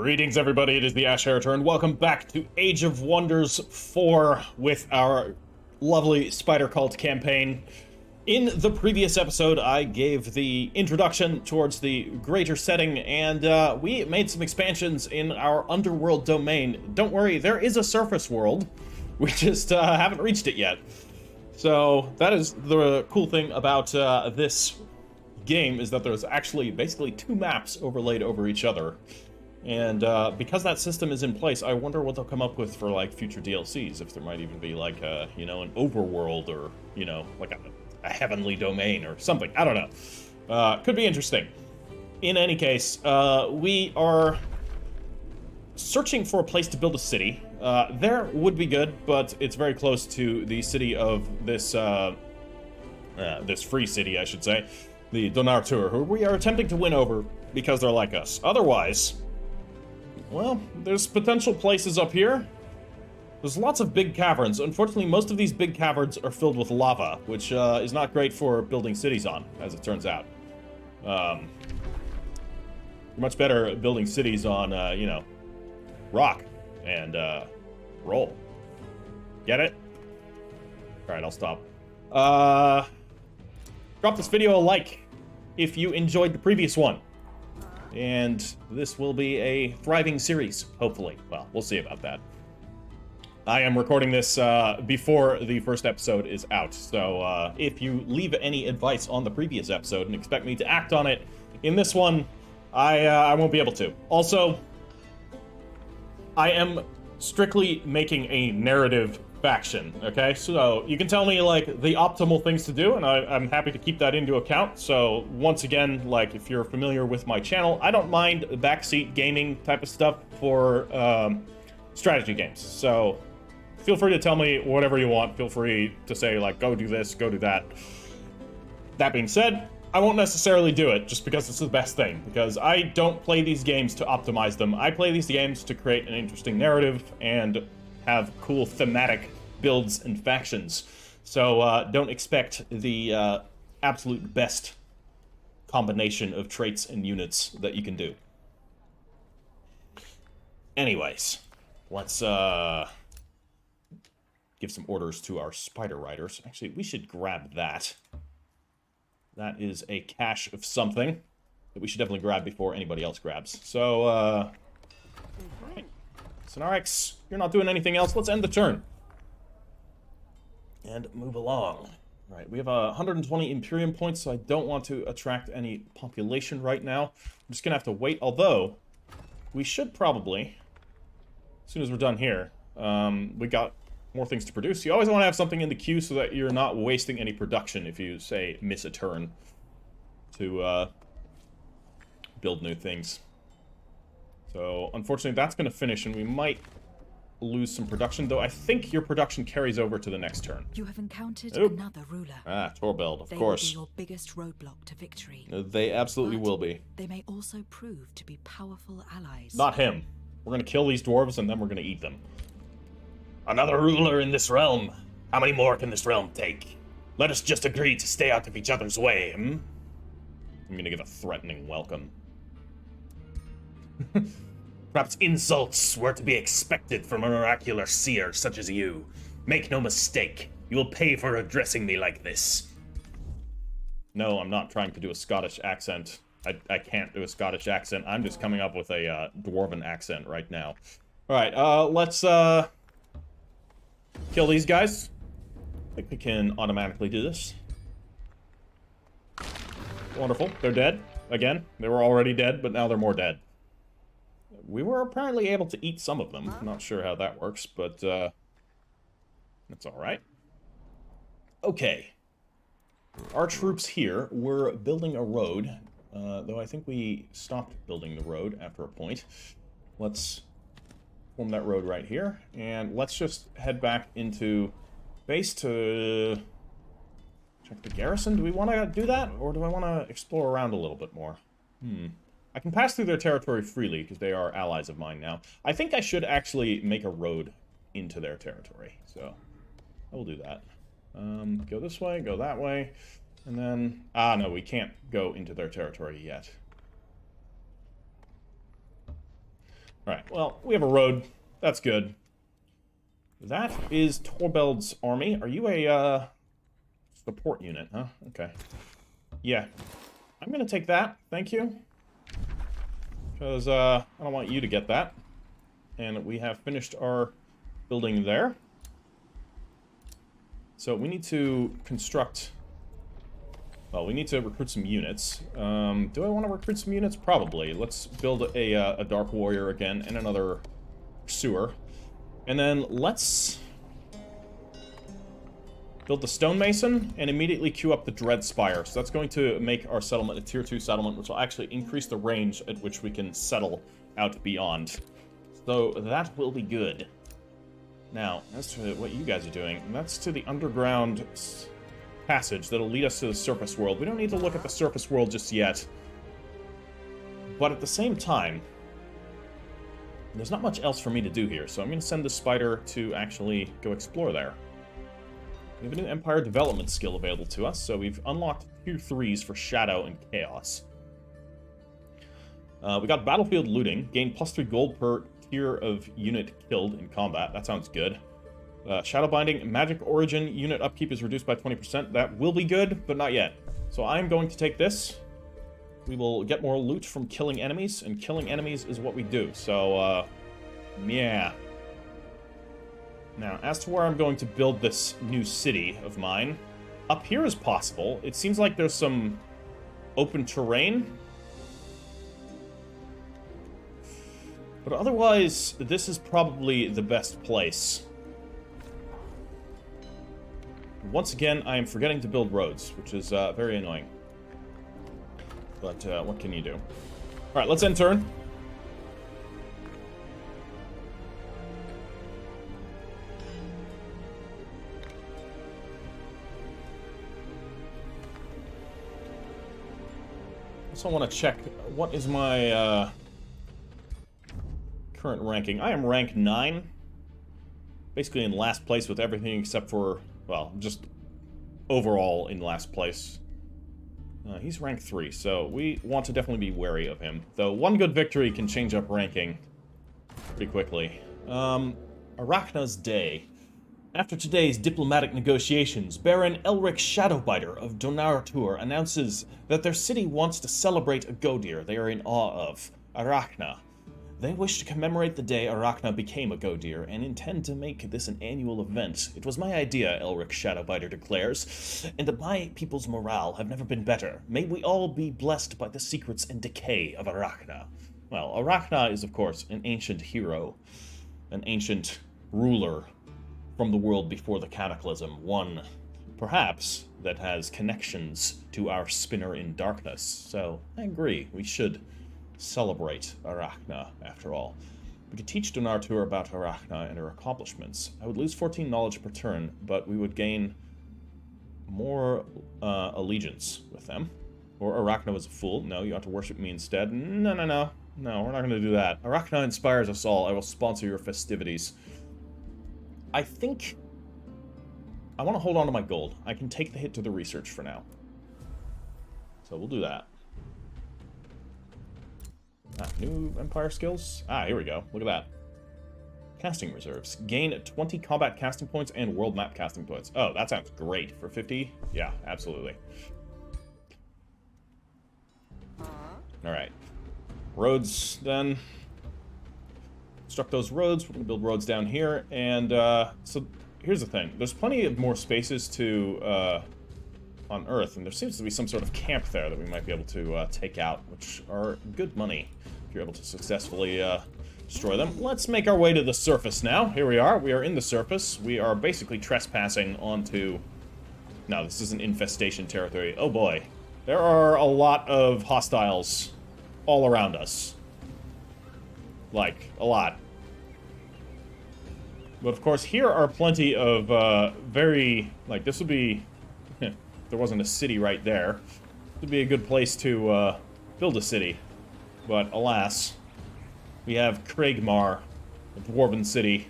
Greetings, everybody. It is the Ash Heritor, and welcome back to Age of Wonders 4 with our lovely Spider Cult campaign. In the previous episode, I gave the introduction towards the greater setting, and we made some expansions in our underworld domain. Don't worry, there is a surface world. We just haven't reached it yet. So that is the cool thing about this game, is that there's actually basically two maps overlaid over each other. And because that system is in place, I wonder what they'll come up with for, like, future DLCs. If there might even be, like, you know, an overworld or, you know, like a heavenly domain or something. I don't know. Could be interesting. In any case, we are searching for a place to build a city. There would be good, but it's very close to the city of this, this free city, I should say. The Donatur, who we are attempting to win over because they're like us. Otherwise, well, there's potential places up here. There's lots of big caverns. Unfortunately, most of these big caverns are filled with lava, which is not great for building cities on, as it turns out. Much better building cities on, you know, rock and roll. Get it? Alright, I'll stop. Drop this video a like if you enjoyed the previous one. And this will be a thriving series, hopefully. Well, we'll see about that. I am recording this before the first episode is out, so if you leave any advice on the previous episode and expect me to act on it in this one, I won't be able to. Also, I am strictly making a narrative faction, okay? So you can tell me, like, the optimal things to do, and I'm happy to keep that into account. So once again, like, if you're familiar with my channel, I don't mind backseat gaming type of stuff for strategy games. So feel free to tell me whatever you want. Feel free to say, like, go do this, go do that. That being said, I won't necessarily do it just because it's the best thing, because I don't play these games to optimize them. I play these games to create an interesting narrative and have cool thematic builds and factions. So don't expect the absolute best combination of traits and units that you can do. Anyways, let's give some orders to our spider riders. Actually, we should grab that. That is a cache of something that we should definitely grab before anybody else grabs. So, alright. Sonarix, you're not doing anything else. Let's end the turn. And move along. Alright, we have 120 Imperium points, so I don't want to attract any population right now. I'm just gonna have to wait, although we should probably, as soon as we're done here, we got more things to produce. You always want to have something in the queue so that you're not wasting any production if you, say, miss a turn to build new things. So, unfortunately, that's going to finish, and we might lose some production, though I think your production carries over to the next turn. You have encountered another ruler. Ah, Torbeld, of course. They will be your biggest roadblock to victory. They absolutely will be. They may also prove to be powerful allies. Not him. We're going to kill these dwarves, and then we're going to eat them. Another ruler in this realm. How many more can this realm take? Let us just agree to stay out of each other's way, hmm? I'm going to give a threatening welcome. Perhaps insults were to be expected from an oracular seer such as you. Make no mistake, you will pay for addressing me like this. No, I'm not trying to do a Scottish accent. I can't do a Scottish accent. I'm just coming up with a dwarven accent right now. Alright, let's kill these guys. I think we can automatically do this. Wonderful, they're dead. Again, they were already dead, but now they're more dead. We were apparently able to eat some of them. I'm not sure how that works, but that's alright. Okay. Our troops here were building a road, though I think we stopped building the road after a point. Let's form that road right here, and let's just head back into base to check the garrison. Do we want to do that, or do I want to explore around a little bit more? I can pass through their territory freely, because they are allies of mine now. I think I should actually make a road into their territory, so I will do that. Go this way, go that way, and then... Ah, no, we can't go into their territory yet. Alright, well, we have a road. That's good. That is Torbeld's army. Are you a, support unit, huh? Okay. Yeah. I'm gonna take that, thank you. Because, I don't want you to get that. And we have finished our building there. So we need to construct... Well, we need to recruit some units. Do I want to recruit some units? Probably. Let's build a Dark Warrior again and another Pursuer. And then let's build the Stonemason and immediately queue up the Dread Spire. So that's going to make our settlement a Tier 2 settlement, which will actually increase the range at which we can settle out beyond. So that will be good. Now, as to what you guys are doing, that's to the underground passage that'll lead us to the surface world. We don't need to look at the surface world just yet. But at the same time, there's not much else for me to do here, so I'm going to send the spider to actually go explore there. We have a new Empire development skill available to us, so we've unlocked Tier 3s for Shadow and Chaos. We got Battlefield Looting, gain +3 gold per tier of unit killed in combat. That sounds good. Shadow Binding, Magic Origin, unit upkeep is reduced by 20%. That will be good, but not yet. So I'm going to take this. We will get more loot from killing enemies, and killing enemies is what we do. So, yeah. Now, as to where I'm going to build this new city of mine, up here is possible. It seems like there's some open terrain. But otherwise, this is probably the best place. Once again, I am forgetting to build roads, which is very annoying. But what can you do? Alright, let's end turn. Also want to check, what is my current ranking? I am rank 9. Basically in last place with everything except for, well, just overall in last place. He's rank 3, so we want to definitely be wary of him. Though one good victory can change up ranking pretty quickly. Arachna's Day. After today's diplomatic negotiations, Baron Elric Shadowbiter of Donaratur announces that their city wants to celebrate a Godir they are in awe of, Arachna. They wish to commemorate the day Arachna became a Godir and intend to make this an annual event. It was my idea, Elric Shadowbiter declares, and my people's morale have never been better. May we all be blessed by the secrets and decay of Arachna. Well, Arachna is, of course, an ancient hero, an ancient ruler from the world before the cataclysm, one, perhaps, that has connections to our spinner in darkness. So, I agree, we should celebrate Arachna, after all. We could teach Donaratur about Arachna and her accomplishments. I would lose 14 knowledge per turn, but we would gain more allegiance with them. Or Arachna was a fool. No, you ought to worship me instead. No, no, no. No, we're not going to do that. Arachna inspires us all. I will sponsor your festivities. I think I want to hold on to my gold. I can take the hit to the research for now. So we'll do that. New Empire skills? Here we go. Look at that. Casting reserves. Gain 20 combat casting points and world map casting points. Oh, that sounds great. For 50? Yeah, absolutely. Alright. Roads, then. Construct those roads. We're going to build roads down here. And, so, here's the thing. There's plenty of more spaces to, on Earth, and there seems to be some sort of camp there that we might be able to take out, which are good money if you're able to successfully destroy them. Let's make our way to the surface now. Here we are. We are in the surface. We are basically trespassing onto... No, this isn't infestation territory. Oh boy. There are a lot of hostiles all around us. Like, a lot. But of course, here are plenty of very... Like, this would be... there wasn't a city right there. It would be a good place to build a city. But alas, we have Craigmar, the Dwarven city,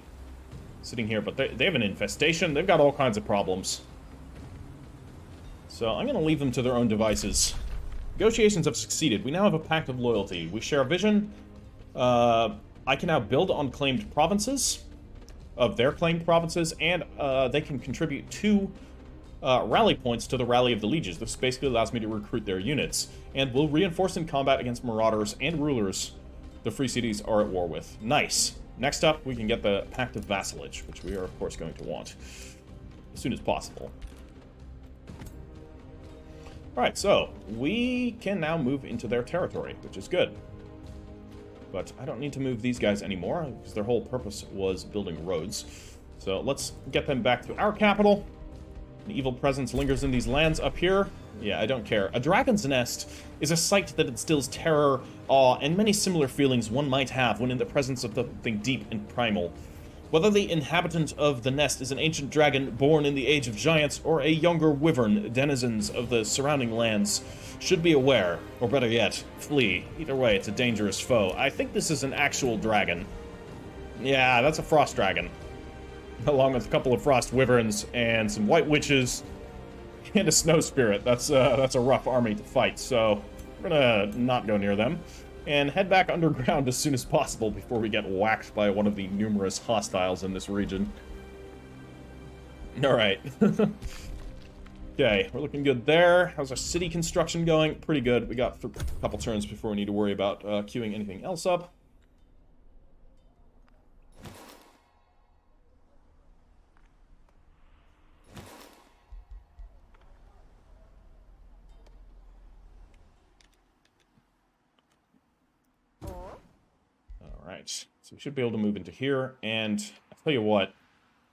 sitting here. But they have an infestation. They've got all kinds of problems. So I'm going to leave them to their own devices. Negotiations have succeeded. We now have a pact of loyalty. We share a vision. I can now build on claimed provinces of their claimed provinces, and they can contribute 2 rally points to the Rally of the Lieges. This basically allows me to recruit their units, and will reinforce in combat against marauders and rulers the free cities are at war with. Nice. Next up, we can get the Pact of Vassalage, which we are, of course, going to want as soon as possible. Alright, so we can now move into their territory, which is good. But I don't need to move these guys anymore, because their whole purpose was building roads. So let's get them back to our capital. An evil presence lingers in these lands up here. Yeah, I don't care. A dragon's nest is a sight that instills terror, awe, and many similar feelings one might have when in the presence of something deep and primal. Whether the inhabitant of the nest is an ancient dragon born in the age of giants, or a younger wyvern, denizens of the surrounding lands should be aware, or better yet, flee. Either way, it's a dangerous foe. I think this is an actual dragon. Yeah, that's a frost dragon. Along with a couple of frost wyverns and some white witches and a snow spirit. That's a rough army to fight, so we're gonna not go near them and head back underground as soon as possible before we get whacked by one of the numerous hostiles in this region. Alright. Okay, we're looking good there. How's our city construction going? Pretty good. We got a couple turns before we need to worry about queuing anything else up. Alright, so we should be able to move into here, and I'll tell you what,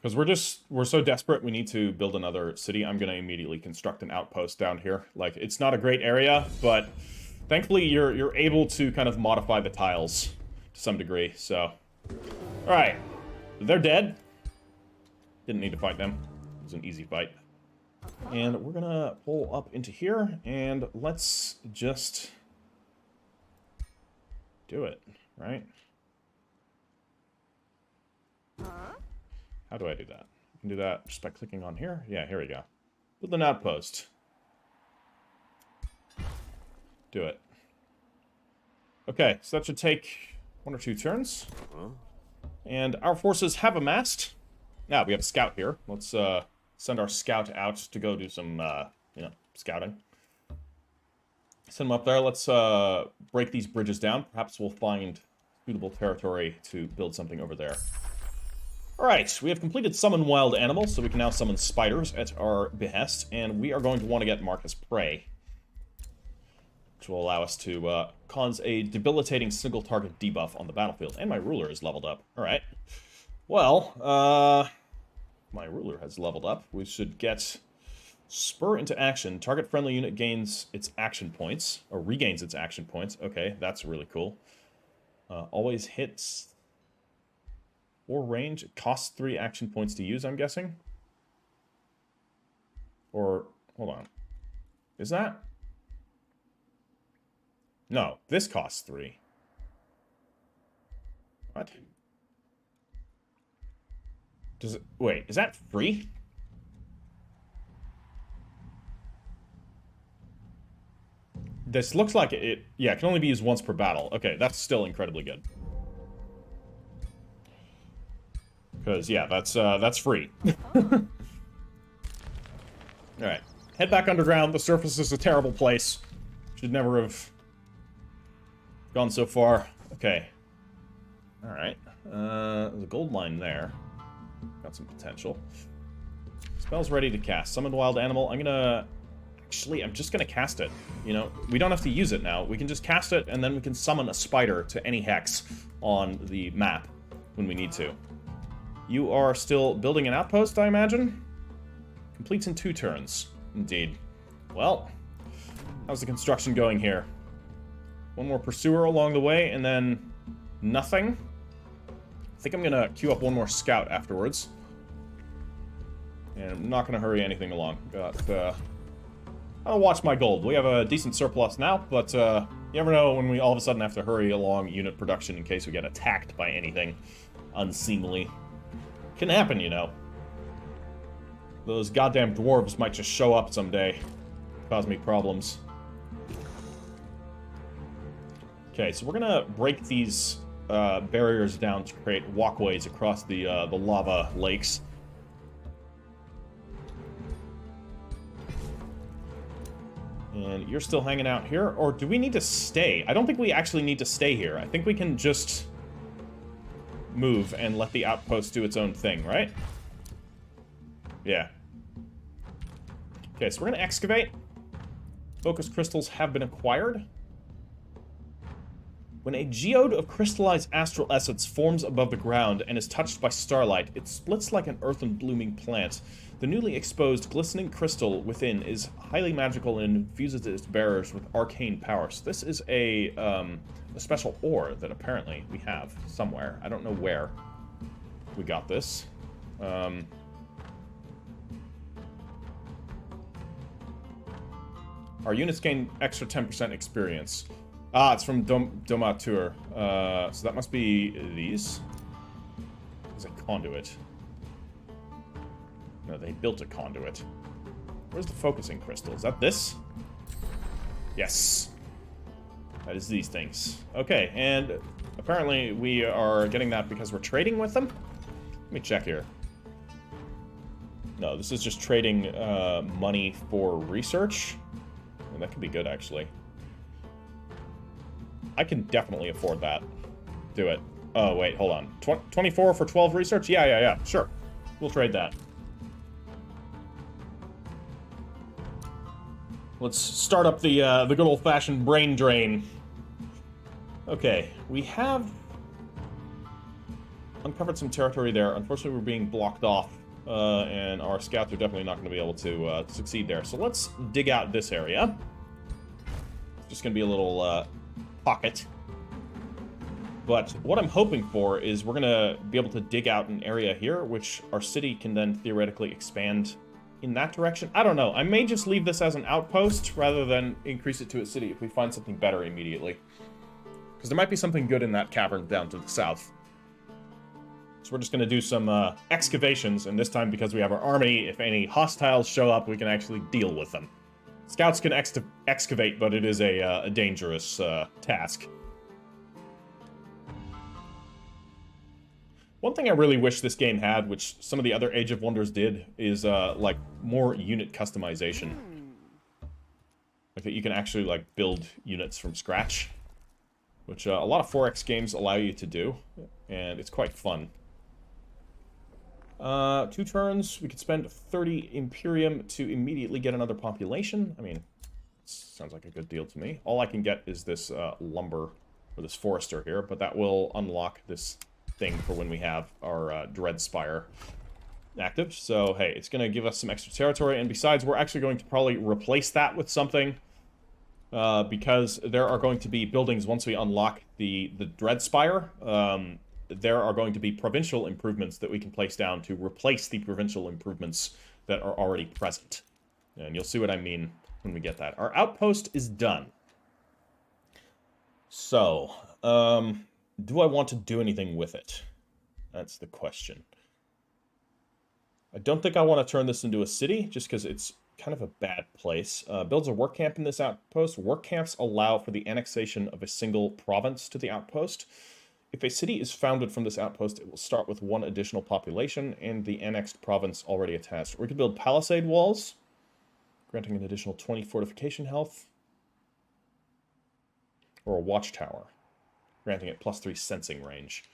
because we're so desperate we need to build another city, I'm going to immediately construct an outpost down here. Like, it's not a great area, but thankfully you're able to kind of modify the tiles to some degree, so. Alright, they're dead. Didn't need to fight them. It was an easy fight. And we're going to pull up into here, and let's just do it, right? How do I do that? I can do that just by clicking on here. Yeah, here we go. Build an outpost. Do it. Okay, so that should take 1 or 2 turns. And our forces have amassed. Now, we have a scout here. Let's send our scout out to go do some, scouting. Send him up there. Let's break these bridges down. Perhaps we'll find suitable territory to build something over there. Alright, we have completed Summon Wild Animals, so we can now summon spiders at our behest, and we are going to want to get Marcus Prey, which will allow us to cause a debilitating single-target debuff on the battlefield. And my ruler is leveled up. Alright. Well, my ruler has leveled up. We should get Spur into action. Target friendly unit gains its action points, or regains its action points. Okay, that's really cool. Always hits... or range. It costs 3 action points to use, I'm guessing. Or, hold on. Is that? No, this costs 3. What? Does it, wait, is that free? This looks like it, yeah, it can only be used once per battle. Okay, that's still incredibly good. Because, yeah, that's free. Alright. Head back underground. The surface is a terrible place. Should never have gone so far. Okay. Alright. There's a gold mine there. Got some potential. Spell's ready to cast. Summoned Wild Animal. Actually, I'm just gonna cast it. You know, we don't have to use it now. We can just cast it, and then we can summon a spider to any hex on the map when we need to. You are still building an outpost, I imagine? Completes in 2 turns. Indeed. Well, how's the construction going here? One more pursuer along the way, and then nothing. I think I'm gonna queue up one more scout afterwards. And I'm not gonna hurry anything along. I'll watch my gold. We have a decent surplus now, but you never know when we all of a sudden have to hurry along unit production in case we get attacked by anything unseemly. Can happen, you know. Those goddamn dwarves might just show up someday. Cause me problems. Okay, so we're gonna break these barriers down to create walkways across the lava lakes. And you're still hanging out here? Or do we need to stay? I don't think we actually need to stay here. I think we can just move and let the outpost do its own thing, right? Yeah. Okay, so we're gonna excavate. Focus crystals have been acquired. When a geode of crystallized astral essence forms above the ground and is touched by starlight, it splits like an earthen blooming plant. The newly exposed glistening crystal within is highly magical and infuses its bearers with arcane powers. This is a special ore that apparently we have somewhere. I don't know where we got this. Our units gain extra 10% experience. Ah, it's from Domateur. So that must be these. It's a conduit. No, they built a conduit. Where's the focusing crystal? Is that this? Yes. That is these things. Okay, and apparently we are getting that because we're trading with them? Let me check here. No, this is just trading money for research. And that could be good, actually. I can definitely afford that. Do it. Oh, wait, hold on. 24 for 12 research? Yeah, sure. We'll trade that. Let's start up the good old-fashioned brain drain. Okay, we have uncovered some territory there. Unfortunately, we're being blocked off, and our scouts are definitely not going to be able to succeed there. So let's dig out this area. It's just going to be a little pocket. But what I'm hoping for is we're going to be able to dig out an area here, which our city can then theoretically expand in that direction. I don't know. I may just leave this as an outpost rather than increase it to a city if we find something better immediately. Because there might be something good in that cavern down to the south. So we're just going to do some excavations, and this time because we have our army, if any hostiles show up, we can actually deal with them. Scouts can excavate, but it is a dangerous task. One thing I really wish this game had, which some of the other Age of Wonders did, is, like, more unit customization. Like, that you can actually, like, build units from scratch. Which a lot of 4X games allow you to do, and it's quite fun. 2 turns, we could spend 30 Imperium to immediately get another population. I mean, sounds like a good deal to me. All I can get is this lumber, or this forester here, but that will unlock this thing for when we have our Dread Spire active. So, hey, it's going to give us some extra territory, and besides, we're actually going to probably replace that with something, because there are going to be buildings once we unlock the Dread Spire. There are going to be provincial improvements that we can place down to replace the provincial improvements that are already present. And you'll see what I mean when we get that. Our outpost is done. So, do I want to do anything with it? That's the question. I don't think I want to turn this into a city, just because it's kind of a bad place. Builds a work camp in this outpost. Work camps allow for the annexation of a single province to the outpost. If a city is founded from this outpost, it will start with 1 additional population and the annexed province already attached. We could build palisade walls, granting an additional 20 fortification health. Or a watchtower, granting it +3 sensing range.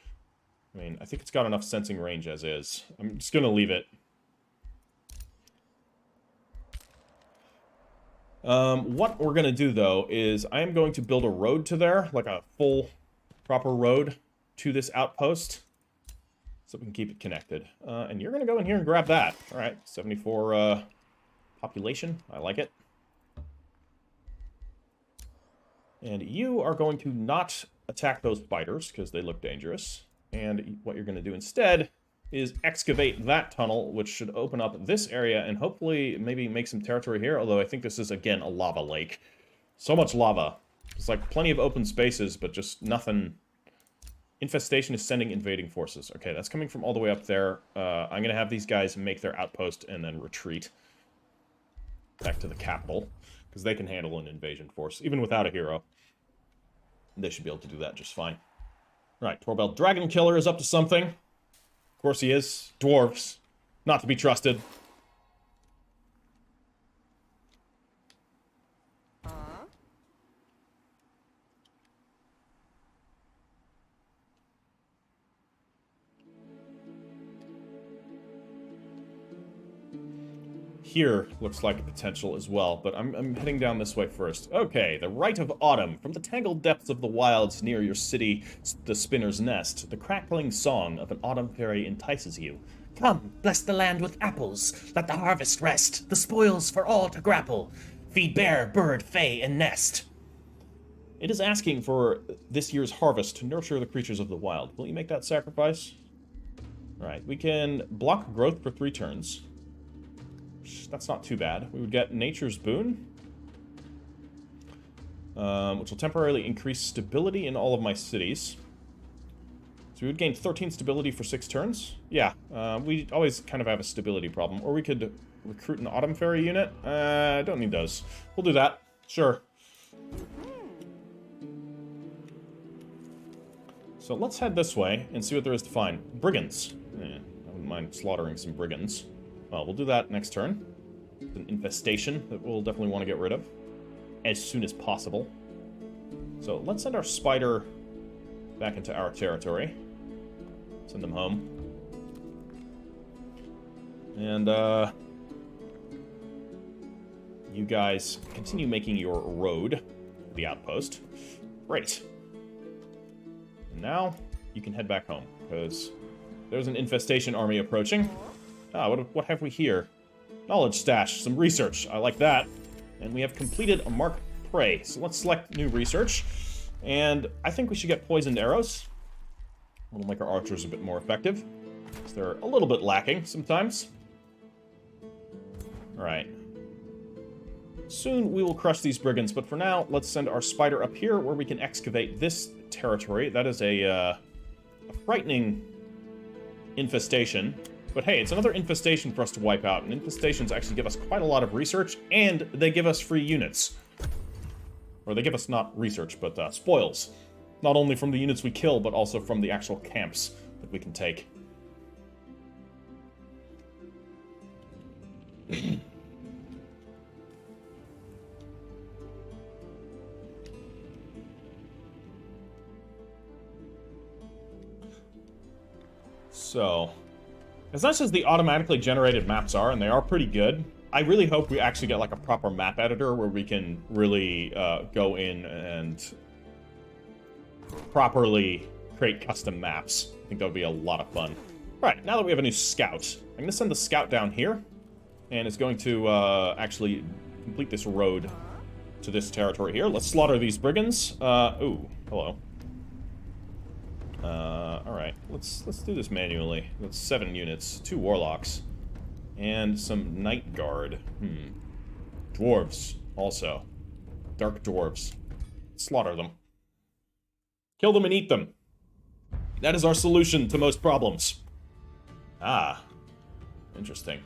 I mean, I think it's got enough sensing range as is. I'm just going to leave it. What we're going to do, though, is I am going to build a road to there, like a full, proper road to this outpost, so we can keep it connected. And you're going to go in here and grab that. All right, 74 population. I like it. And you are going to not attack those spiders, because they look dangerous. And what you're going to do instead is excavate that tunnel, which should open up this area and hopefully maybe make some territory here, although I think this is, again, a lava lake. So much lava. It's like plenty of open spaces, but just nothing. Infestation is sending invading forces. Okay, that's coming from all the way up there. I'm going to have these guys make their outpost and then retreat back to the capital, because they can handle an invasion force, even without a hero. They should be able to do that just fine. Right, Torbeld Dragonkiller is up to something. Of course he is. Dwarves. Not to be trusted. Here looks like a potential as well, but I'm heading down this way first. Okay, the Rite of Autumn. From the tangled depths of the wilds near your city, the Spinner's Nest, the crackling song of an autumn fairy entices you. Come, bless the land with apples, let the harvest rest, the spoils for all to grapple. Feed bear, bird, fay, and nest. It is asking for this year's harvest to nurture the creatures of the wild. Will you make that sacrifice? Alright, we can block growth for 3 turns. That's not too bad. We would get Nature's Boon, which will temporarily increase stability in all of my cities. So we would gain 13 stability for 6 turns. Yeah, we always kind of have a stability problem. Or we could recruit an Autumn Fairy unit. I don't need those. We'll do that. Sure. So let's head this way and see what there is to find. Brigands. I wouldn't mind slaughtering some brigands. Well, we'll do that next turn. It's an infestation that we'll definitely want to get rid of as soon as possible. So let's send our spider back into our territory. Send them home. And, you guys continue making your road to the outpost. Great. And now you can head back home, because there's an infestation army approaching. Ah, what have we here? Knowledge stash, some research. I like that. And we have completed a mark prey. So let's select new research. And I think we should get poisoned arrows. It'll make our archers a bit more effective, because they're a little bit lacking sometimes. Alright. Soon we will crush these brigands, but for now, let's send our spider up here where we can excavate this territory. That is a frightening infestation. But hey, it's another infestation for us to wipe out, and infestations actually give us quite a lot of research, and they give us free units. Or they give us not research, but spoils. Not only from the units we kill, but also from the actual camps that we can take. So, as nice as the automatically generated maps are, and they are pretty good, I really hope we actually get like a proper map editor where we can really go in and properly create custom maps. I think that would be a lot of fun. Alright, now that we have a new scout, I'm going to send the scout down here, and it's going to actually complete this road to this territory here. Let's slaughter these brigands. Ooh, hello. Alright, let's do this manually. That's 7 units, 2 warlocks, and some night guard. Dwarves, also. Dark dwarves. Slaughter them. Kill them and eat them. That is our solution to most problems. Ah, interesting.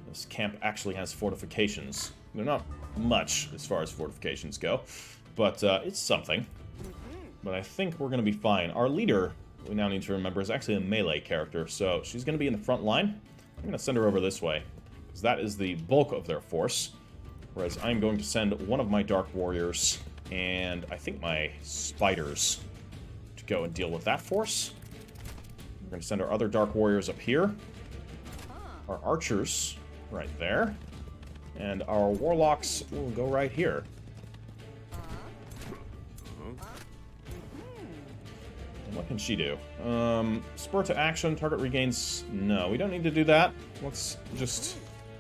This camp actually has fortifications. They're not much as far as fortifications go, but it's something. But I think we're going to be fine. Our leader, we now need to remember, is actually a melee character, so she's going to be in the front line. I'm going to send her over this way, because that is the bulk of their force. Whereas I'm going to send one of my Dark Warriors, and I think my Spiders, to go and deal with that force. We're going to send our other Dark Warriors up here. Our Archers, right there. And our Warlocks will go right here. What can she do? Spur to action, target regains... No, we don't need to do that. Let's just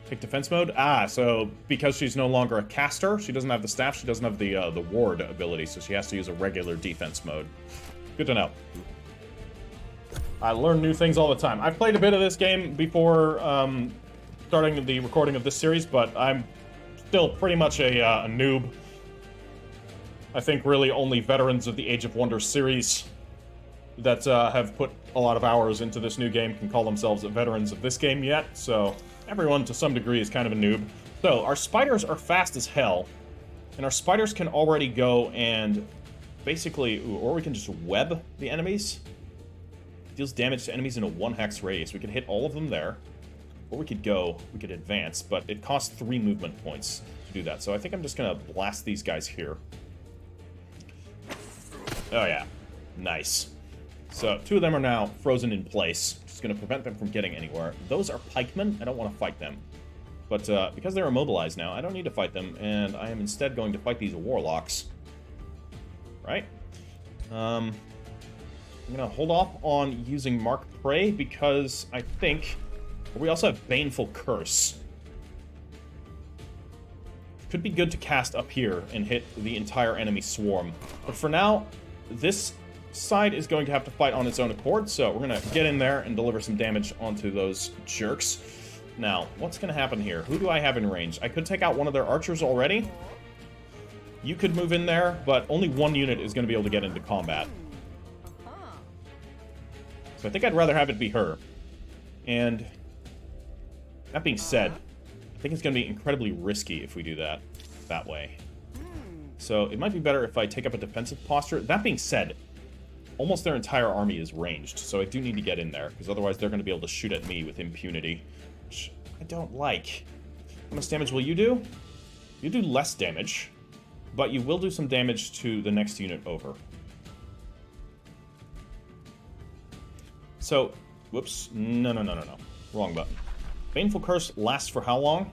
take defense mode. Ah, so because she's no longer a caster, she doesn't have the staff, she doesn't have the ward ability, so she has to use a regular defense mode. Good to know. I learn new things all the time. I've played a bit of this game before starting the recording of this series, but I'm still pretty much a noob. I think really only veterans of the Age of Wonders series that have put a lot of hours into this new game can call themselves veterans of this game yet, so everyone to some degree is kind of a noob. So, our spiders are fast as hell, and our spiders can already go and basically... Ooh, or we can just web the enemies. Deals damage to enemies in a 1 hex radius. We could hit all of them there. Or we could go, we could advance, but it costs 3 movement points to do that. So I think I'm just gonna blast these guys here. Oh yeah, nice. So 2 of them are now frozen in place, which is gonna prevent them from getting anywhere. Those are pikemen, I don't want to fight them. But because they're immobilized now, I don't need to fight them, and I am instead going to fight these warlocks. Right? I'm gonna hold off on using Mark Prey, because I think... We also have Baneful Curse. Could be good to cast up here and hit the entire enemy swarm. But for now, this side is going to have to fight on its own accord, so we're going to get in there and deliver some damage onto those jerks. Now, what's going to happen here? Who do I have in range? I could take out one of their archers already. You could move in there, but only 1 unit is going to be able to get into combat. So I think I'd rather have it be her. And... that being said, I think it's going to be incredibly risky if we do that way. So it might be better if I take up a defensive posture. That being said, almost their entire army is ranged, so I do need to get in there, because otherwise they're going to be able to shoot at me with impunity, which I don't like. How much damage will you do? You do less damage, but you will do some damage to the next unit over. So, whoops, no. Wrong button. Baneful Curse lasts for how long?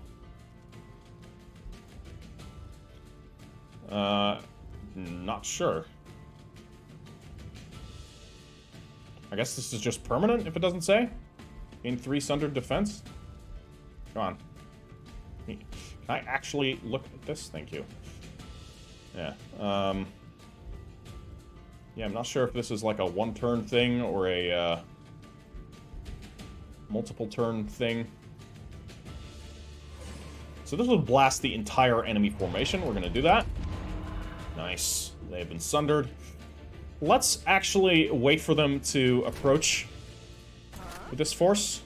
Not sure. I guess this is just permanent, if it doesn't say. Gain 3 sundered defense. Come on. Can I actually look at this? Thank you. Yeah. Yeah, I'm not sure if this is like a 1-turn thing or a, multiple-turn thing. So this will blast the entire enemy formation. We're going to do that. Nice. They have been sundered. Let's actually wait for them to approach with this force.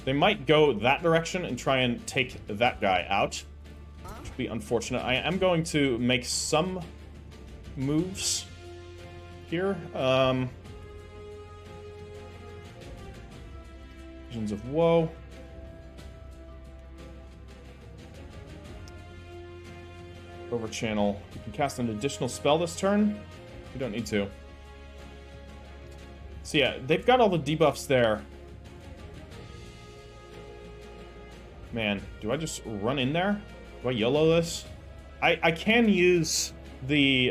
They might go that direction and try and take that guy out, which would be unfortunate. I am going to make some moves here. Visions of Woe. Over channel. You can cast an additional spell this turn. You don't need to. So yeah, they've got all the debuffs there. Man, do I just run in there? Do I YOLO this? I can use the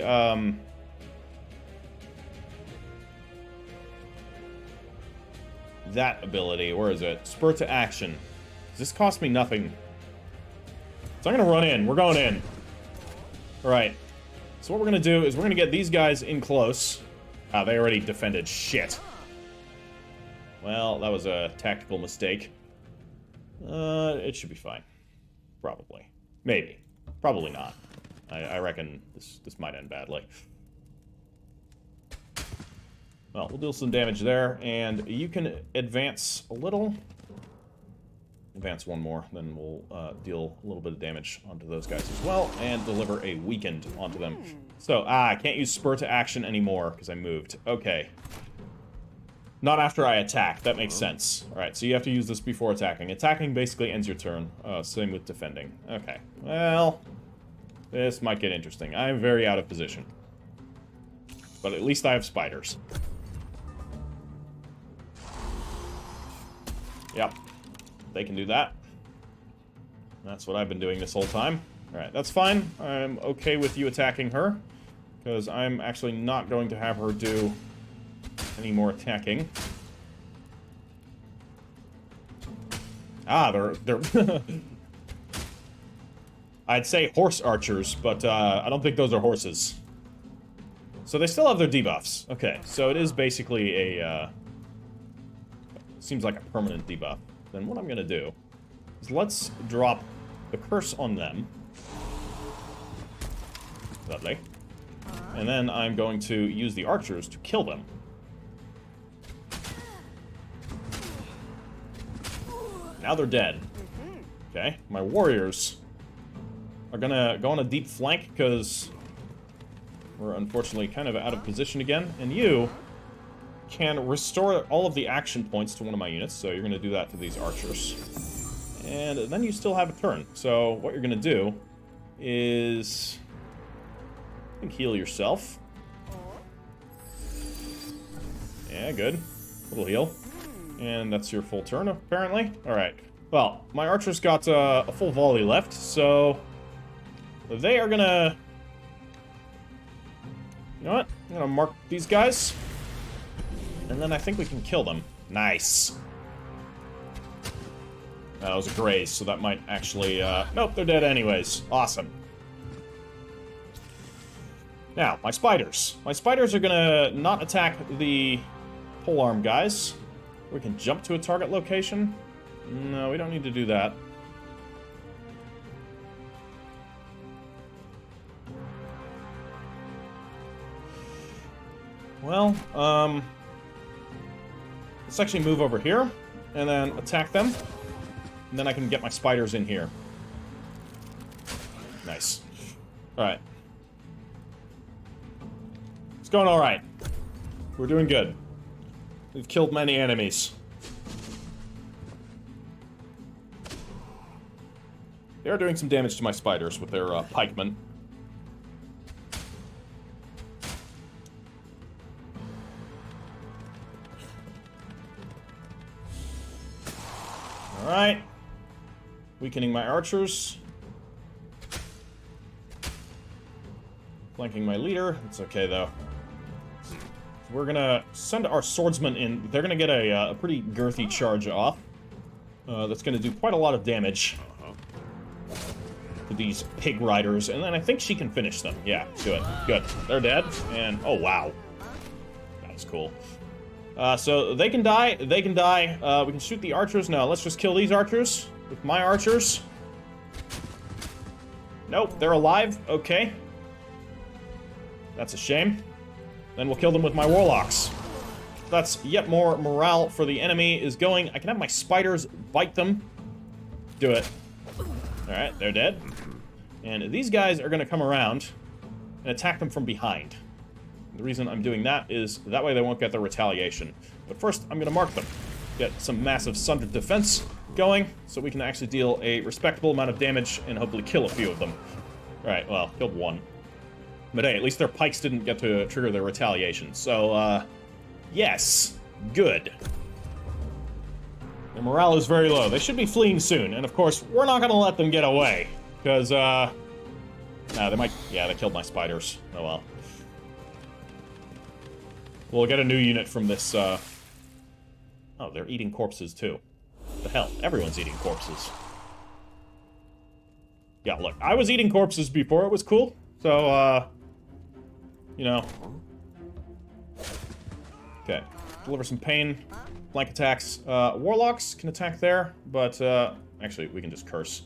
that ability. Where is it? Spur to action. Does this cost me nothing? So I'm gonna run in. We're going in. Alright, so what we're going to do is we're going to get these guys in close. Ah, they already defended. Shit. Well, that was a tactical mistake. It should be fine. Probably. Maybe. Probably not. I reckon this might end badly. Well, we'll deal some damage there, and you can advance a little. Advance 1 more, then we'll deal a little bit of damage onto those guys as well, and deliver a weakened onto them. So, I can't use Spur to action anymore, because I moved. Okay. Not after I attack, that makes sense. Alright, so you have to use this before attacking. Attacking basically ends your turn. Same with defending. Okay, well, this might get interesting. I am very out of position. But at least I have spiders. Yep. They can do that. That's what I've been doing this whole time. Alright, that's fine. I'm okay with you attacking her, because I'm actually not going to have her do any more attacking. Ah, they're I'd say horse archers, but I don't think those are horses. So they still have their debuffs. Okay, so it is basically a seems like a permanent debuff. Then what I'm going to do is let's drop the curse on them. Lovely. And then I'm going to use the archers to kill them. Now they're dead. Okay, my warriors are going to go on a deep flank because we're unfortunately kind of out of position again. And you can restore all of the action points to one of my units, so you're going to do that to these archers. And then you still have a turn. So what you're going to do is heal yourself. Yeah, good. Little heal. And that's your full turn, apparently. Alright. Well, my archers got a full volley left, so they are gonna... You know what? I'm gonna mark these guys. And then I think we can kill them. Nice. That was a graze, so that might actually... Nope, they're dead anyways. Awesome. Now, my spiders. My spiders are gonna not attack the polearm guys. We can jump to a target location. No, we don't need to do that. Well, let's actually move over here, and then attack them. And then I can get my spiders in here. Nice. Alright. It's going alright. We're doing good. We've killed many enemies. They are doing some damage to my spiders with their pikemen. Alright. Weakening my archers. Flanking my leader. It's okay, though. We're gonna send our swordsmen in. They're gonna get a pretty girthy charge off. That's gonna do quite a lot of damage to these pig riders, and then I think she can finish them. Yeah, do it. Good. They're dead, and oh wow. That was cool. So they can die, they can die. We can shoot the archers. No, let's just kill these archers with my archers. Nope, they're alive. Okay. That's a shame. Then we'll kill them with my warlocks. That's yet more morale for the enemy is going. I can have my spiders bite them. Do it. Alright, they're dead. And these guys are going to come around and attack them from behind. The reason I'm doing that is that way they won't get the retaliation. But first, I'm going to mark them. Get some massive sundered defense going, so we can actually deal a respectable amount of damage and hopefully kill a few of them. Alright, well, killed one. But hey, at least their pikes didn't get to trigger their retaliation. So, yes. Good. Their morale is very low. They should be fleeing soon. And of course, we're not going to let them get away. Because, nah, they might... Yeah, they killed my spiders. Oh well. We'll get a new unit from this, Oh, they're eating corpses, too. What the hell? Everyone's eating corpses. Yeah, look, I was eating corpses before it was cool. So, you know. Okay. Deliver some pain. Flank attacks. Warlocks can attack there, but, actually, we can just curse.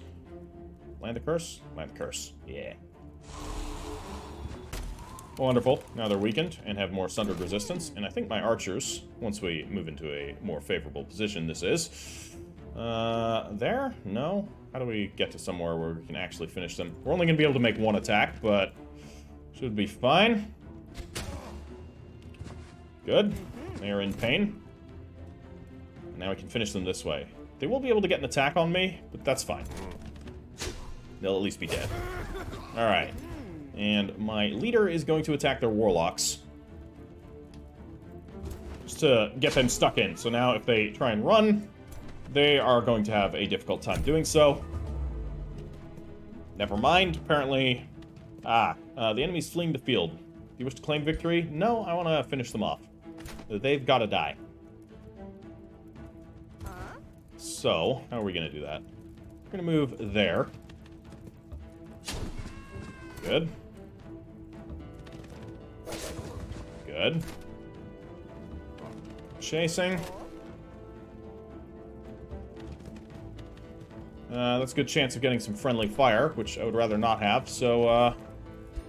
Land the curse? Land the curse. Yeah. Wonderful. Now they're weakened and have more sundered resistance. And I think my archers, once we move into a more favorable position, this is. There? No? How do we get to somewhere where we can actually finish them? We're only going to be able to make one attack, but should be fine. Good. They are in pain. Now we can finish them this way. They will be able to get an attack on me, but that's fine. They'll at least be dead. Alright. And my leader is going to attack their warlocks. Just to get them stuck in. So now if they try and run, they are going to have a difficult time doing so. Never mind. Apparently... the enemy's fleeing the field. Do you wish to claim victory? No, I want to finish them off. They've got to die. So, how are we going to do that? We're going to move there. Good. Good. Chasing. That's a good chance of getting some friendly fire, which I would rather not have, so, I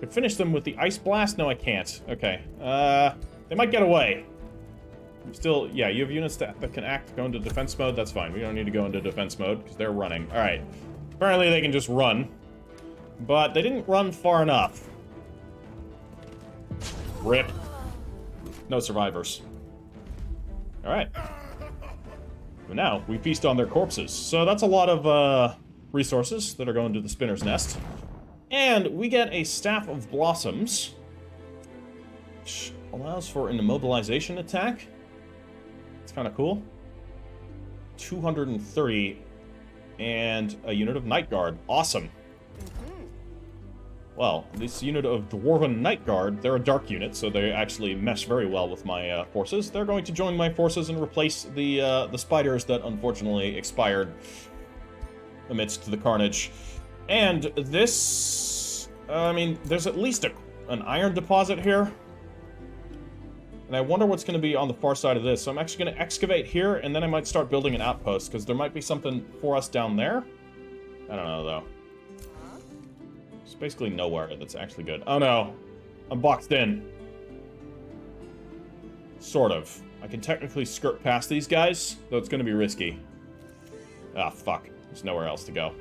could finish them with the Ice Blast? No, I can't. Okay. They might get away. Still, yeah, you have units that can act, go into defense mode, that's fine. We don't need to go into defense mode, because they're running. Alright. Apparently they can just run. But they didn't run far enough. Rip. No survivors. Alright. But now, we feast on their corpses. So that's a lot of, resources that are going to the Spinner's Nest. And we get a Staff of Blossoms, which allows for an immobilization attack. It's kind of cool. 230 and a unit of Night Guard. Awesome. Well, this unit of Dwarven Night Guard, they're a dark unit, so they actually mesh very well with my forces. They're going to join my forces and replace the spiders that unfortunately expired amidst the carnage. And this, I mean, there's at least an iron deposit here. And I wonder what's going to be on the far side of this. So I'm actually going to excavate here, and then I might start building an outpost, because there might be something for us down there. I don't know, though. There's basically nowhere that's actually good. Oh, no. I'm boxed in. Sort of. I can technically skirt past these guys, though it's going to be risky. Ah, fuck. There's nowhere else to go.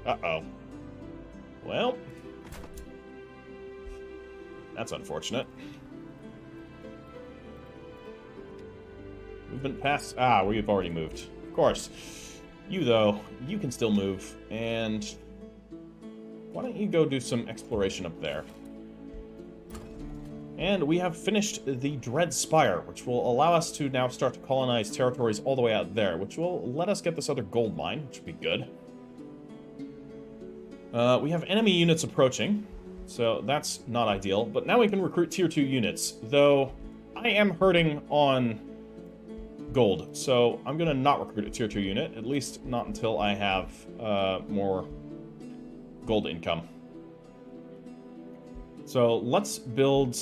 Uh-oh. Well. That's unfortunate. Movement past... Ah, we've already moved. Of course. You, though, you can still move. And why don't you go do some exploration up there? And we have finished the Dread Spire, which will allow us to now start to colonize territories all the way out there, which will let us get this other gold mine, which would be good. We have enemy units approaching, so that's not ideal. But now we can recruit tier 2 units, though I am hurting on gold, so I'm going to not recruit a tier 2 unit, at least not until I have more gold income. So let's build,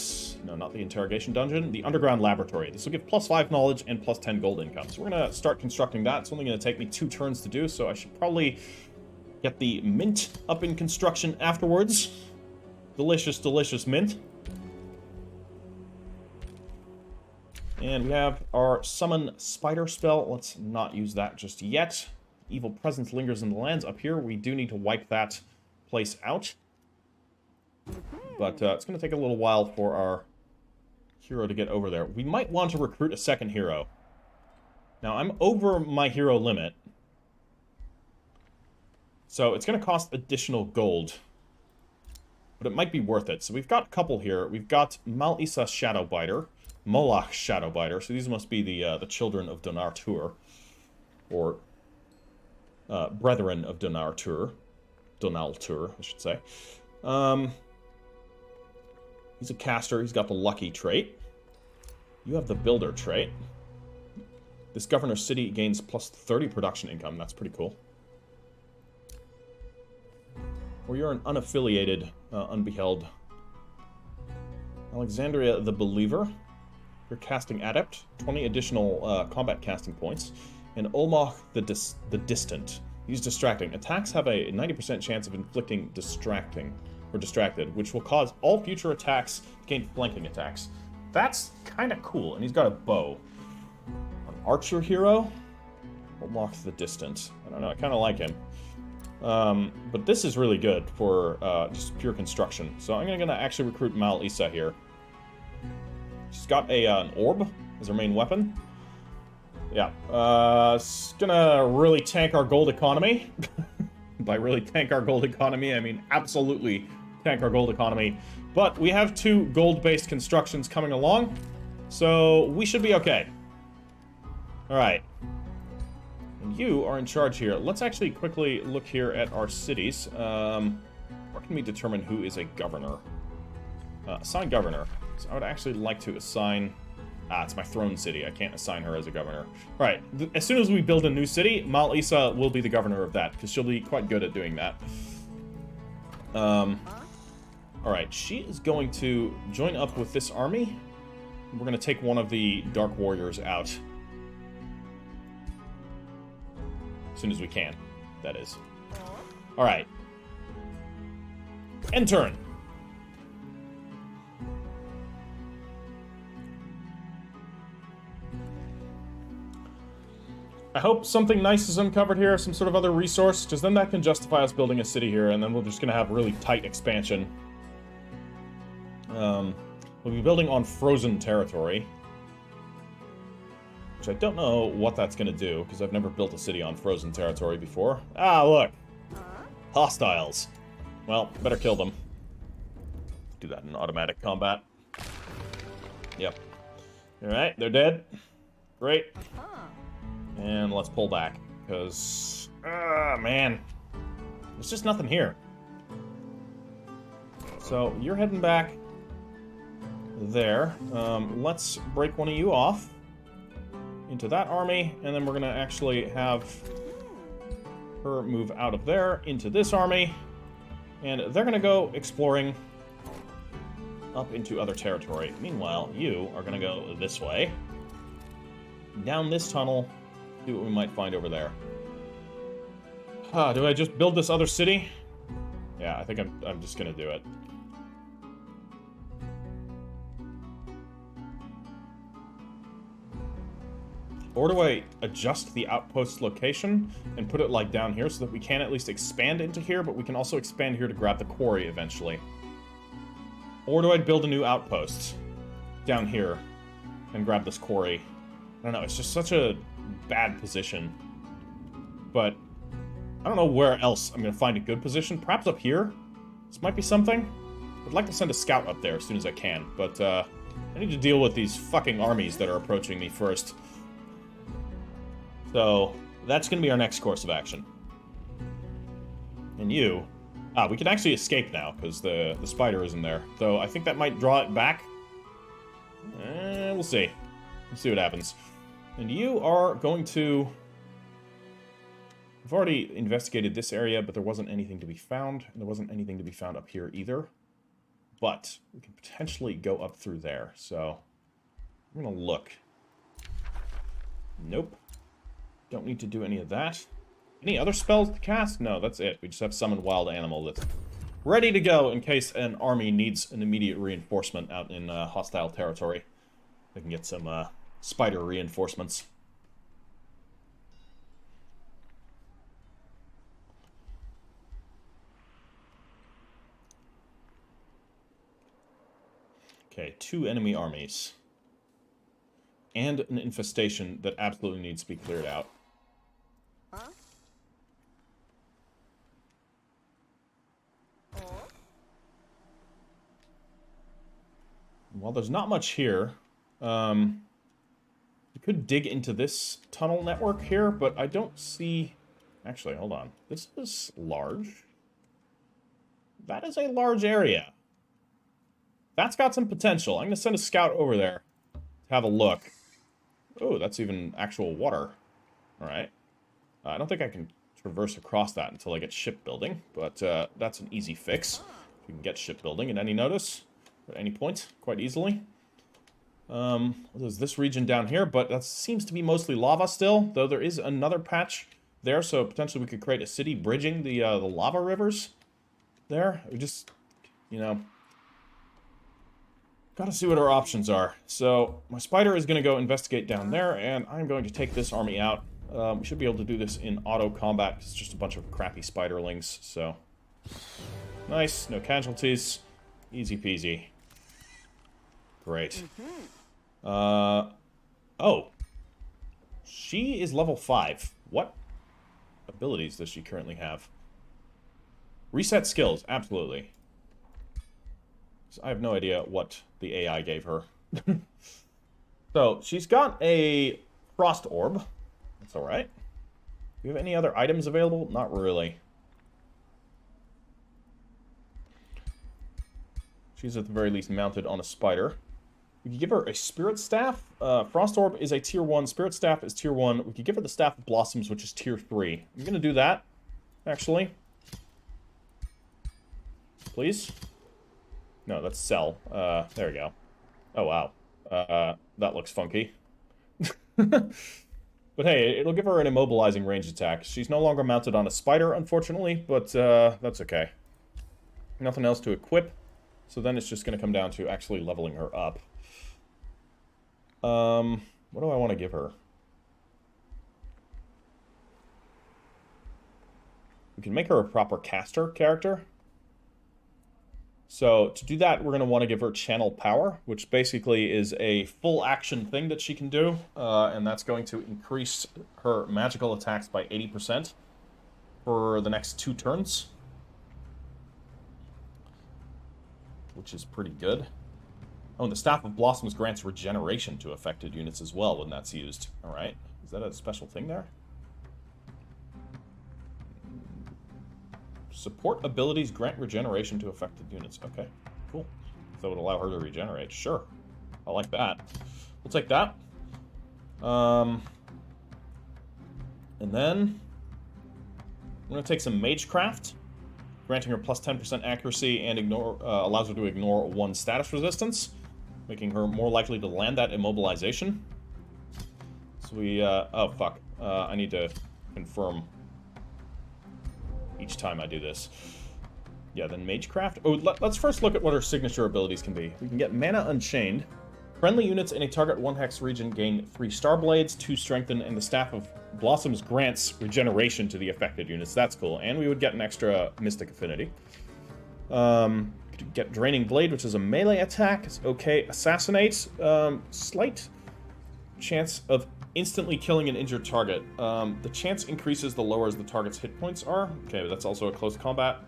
no, not the interrogation dungeon, the underground laboratory. This will give +5 knowledge and +10 gold income. So we're going to start constructing that. It's only going to take me 2 turns to do, so I should probably get the mint up in construction afterwards. Delicious, delicious mint. And we have our summon spider spell. Let's not use that just yet. Evil presence lingers in the lands. Up here, we do need to wipe that place out. But it's going to take a little while for our hero to get over there. We might want to recruit a second hero. Now, I'm over my hero limit. So it's going to cost additional gold. But it might be worth it. So we've got a couple here. We've got Mal-Isa Shadowbiter, Moloch Shadowbiter. So these must be the children of Donar-Tur. Or brethren of Donar-Tur. Donal-Tur, I should say. He's a caster. He's got the lucky trait. You have the builder trait. This governor city gains +30 production income. That's pretty cool. Or you're an unaffiliated Unbeheld. Alexandria the Believer. You're casting adept. 20 additional combat casting points. And Olmach the Distant. He's distracting. Attacks have a 90% chance of inflicting distracted, which will cause all future attacks to gain flanking attacks. That's kind of cool, and he's got a bow. An archer hero? Olmach the Distant. I don't know, I kind of like him. But this is really good for just pure construction. So I'm going to actually recruit Mal-Isa here. She's got an orb as her main weapon. Yeah, it's gonna really tank our gold economy. By really tank our gold economy, I mean absolutely tank our gold economy. But we have 2 gold-based constructions coming along, so we should be okay. Alright. And you are in charge here. Let's actually quickly look here at our cities. Where can we determine who is a governor? Assign governor. So I would actually like to assign... Ah, it's my throne city. I can't assign her as a governor. Alright, as soon as we build a new city, Mal-Isa will be the governor of that, because she'll be quite good at doing that. Alright, she is going to join up with this army. We're going to take one of the Dark Warriors out. As soon as we can, that is. Alright. End turn. I hope something nice is uncovered here, some sort of other resource, because then that can justify us building a city here, and then we're just going to have really tight expansion. We'll be building on frozen territory. Which I don't know what that's going to do, because I've never built a city on frozen territory before. Ah, look! Hostiles. Well, better kill them. Do that in automatic combat. Yep. Alright, they're dead. Great. And let's pull back, because... Ah, man. There's just nothing here. So, you're heading back there. Let's break one of you off into that army, and then we're gonna actually have her move out of there into this army, and they're gonna go exploring up into other territory. Meanwhile, you are gonna go this way, down this tunnel, see what we might find over there. Do I just build this other city? Yeah, I think I'm just gonna do it. Or do I adjust the outpost location and put it like down here so that we can at least expand into here, but we can also expand here to grab the quarry eventually? Or do I build a new outpost down here and grab this quarry? I don't know, it's just such a bad position. But I don't know where else I'm going to find a good position. Perhaps up here? This might be something. I'd like to send a scout up there as soon as I can, but I need to deal with these fucking armies that are approaching me first. So, that's going to be our next course of action. And you... Ah, we can actually escape now, because the spider isn't there. Though, I think that might draw it back. We'll see. We'll see what happens. And you are going to... I've already investigated this area, but there wasn't anything to be found. And there wasn't anything to be found up here either. But, we can potentially go up through there. So, I'm going to look. Nope. Don't need to do any of that. Any other spells to cast? No, that's it. We just have Summon Wild Animal that's ready to go in case an army needs an immediate reinforcement out in hostile territory. They can get some spider reinforcements. Okay, 2 enemy armies. And an infestation that absolutely needs to be cleared out. Well, there's not much here. We could dig into this tunnel network here, but I don't see... Actually, hold on. This is large. That is a large area. That's got some potential. I'm going to send a scout over there to have a look. Oh, that's even actual water. Alright. I don't think I can traverse across that until I get shipbuilding, but that's an easy fix. We can get shipbuilding at any notice, at any point, quite easily. There's this region down here, but that seems to be mostly lava still, though there is another patch there, so potentially we could create a city bridging the lava rivers there. We just, you know... Gotta see what our options are. So, my spider is going to go investigate down there, and I'm going to take this army out. We should be able to do this in auto combat, because it's just a bunch of crappy spiderlings, so... Nice, no casualties. Easy peasy. Great. Oh. She is level 5. What abilities does she currently have? Reset skills, absolutely. I have no idea what the AI gave her. So, she's got a frost orb. That's alright. Do you have any other items available? Not really. She's at the very least mounted on a spider. We could give her a spirit staff. Frost orb is a tier 1. Spirit staff is tier 1. We could give her the staff of blossoms, which is tier 3. I'm going to do that, actually. Please. No, that's sell. There we go. Oh, wow. That looks funky. But hey, it'll give her an immobilizing range attack. She's no longer mounted on a spider, unfortunately, but that's okay. Nothing else to equip, so then it's just going to come down to actually leveling her up. What do I want to give her? We can make her a proper caster character. So to do that, we're going to want to give her channel power, which basically is a full action thing that she can do, and that's going to increase her magical attacks by 80% for the next 2 turns, which is pretty good. Oh, and the Staff of Blossoms grants regeneration to affected units as well when that's used. All right. Is that a special thing there? Support abilities grant regeneration to affected units. Okay, cool. That would allow her to regenerate. Sure. I like that. We'll take that. And then I'm going to take some Magecraft, granting her plus 10% accuracy and allows her to ignore 1 status resistance, making her more likely to land that immobilization. So we, oh fuck, I need to confirm each time I do this. Yeah, then Magecraft. Oh, let's first look at what her signature abilities can be. We can get Mana Unchained. Friendly units in a target 1-hex region gain 3 Star Blades, 2 Strengthen, and the Staff of Blossoms grants regeneration to the affected units. That's cool. And we would get an extra Mystic Affinity. Get Draining Blade, which is a melee attack. It's okay. Assassinate. Slight chance of instantly killing an injured target. The chance increases the lower as the target's hit points are. Okay, but that's also a close combat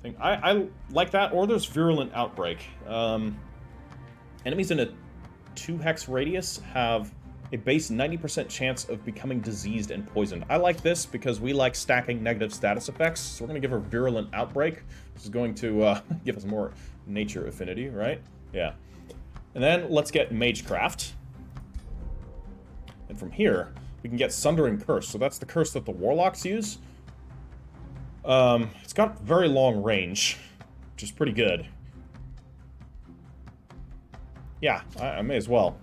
thing. I like that. Or there's Virulent Outbreak. Enemies in a 2-hex radius have a base 90% chance of becoming diseased and poisoned. I like this because we like stacking negative status effects. So we're going to give her Virulent Outbreak, which is going to give us more nature affinity, right? Yeah. And then let's get Magecraft. And from here, we can get Sundering Curse. So that's the curse that the Warlocks use. It's got very long range, which is pretty good. Yeah, I may as well.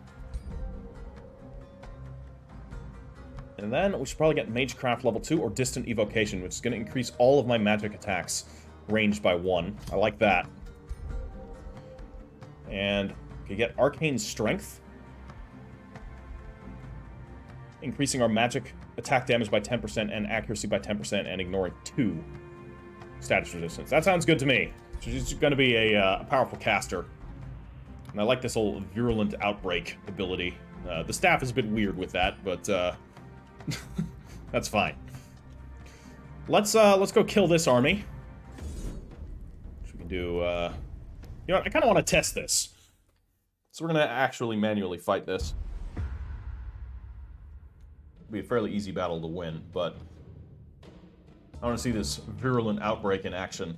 And then we should probably get Magecraft level 2 or Distant Evocation, which is going to increase all of my magic attacks ranged by 1. I like that. And we can get Arcane Strength, increasing our magic attack damage by 10% and accuracy by 10% and ignoring 2 status resistance. That sounds good to me. She's going to be a powerful caster. And I like this whole Virulent Outbreak ability. The staff is a bit weird with that, but that's fine. Let's go kill this army. Which we can do. You know what? I kind of want to test this. So we're going to actually manually fight this. It'll be a fairly easy battle to win, but I want to see this Virulent Outbreak in action.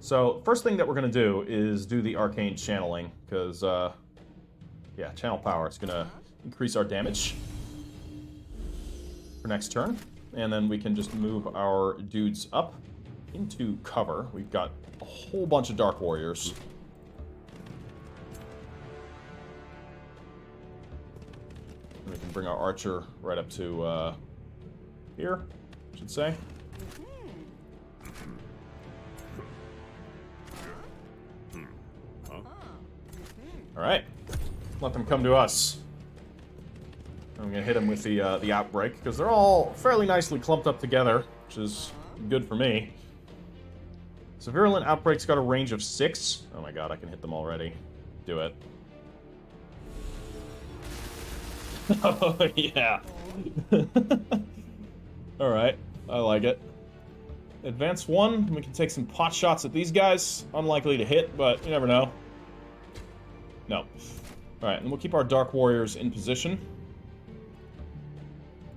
So, first thing that we're going to do is do the Arcane Channeling, because, yeah, Channel Power. It's going to increase our damage for next turn, and then we can just move our dudes up into cover. We've got a whole bunch of Dark Warriors. And we can bring our Archer right up to, here, I should say. Alright, let them come to us. I'm gonna hit them with the Outbreak, because they're all fairly nicely clumped up together, which is good for me. So Virulent Outbreak's got a range of 6. Oh my god, I can hit them already. Do it. Oh, yeah. Alright, I like it. Advance 1, we can take some pot shots at these guys. Unlikely to hit, but you never know. No. Alright, and we'll keep our Dark Warriors in position.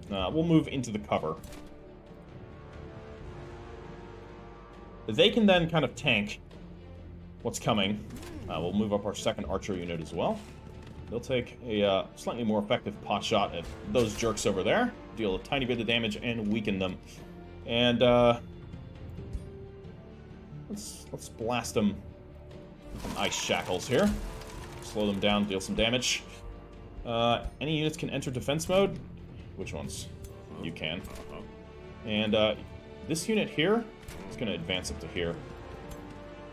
We'll move into the cover. They can then kind of tank what's coming. We'll move up our second Archer unit as well. They'll take a slightly more effective pot shot at those jerks over there. Deal a tiny bit of damage and weaken them. And, let's blast them with some ice shackles here. Slow them down, deal some damage. Any units can enter defense mode. Which ones? You can. And this unit here is going to advance up to here.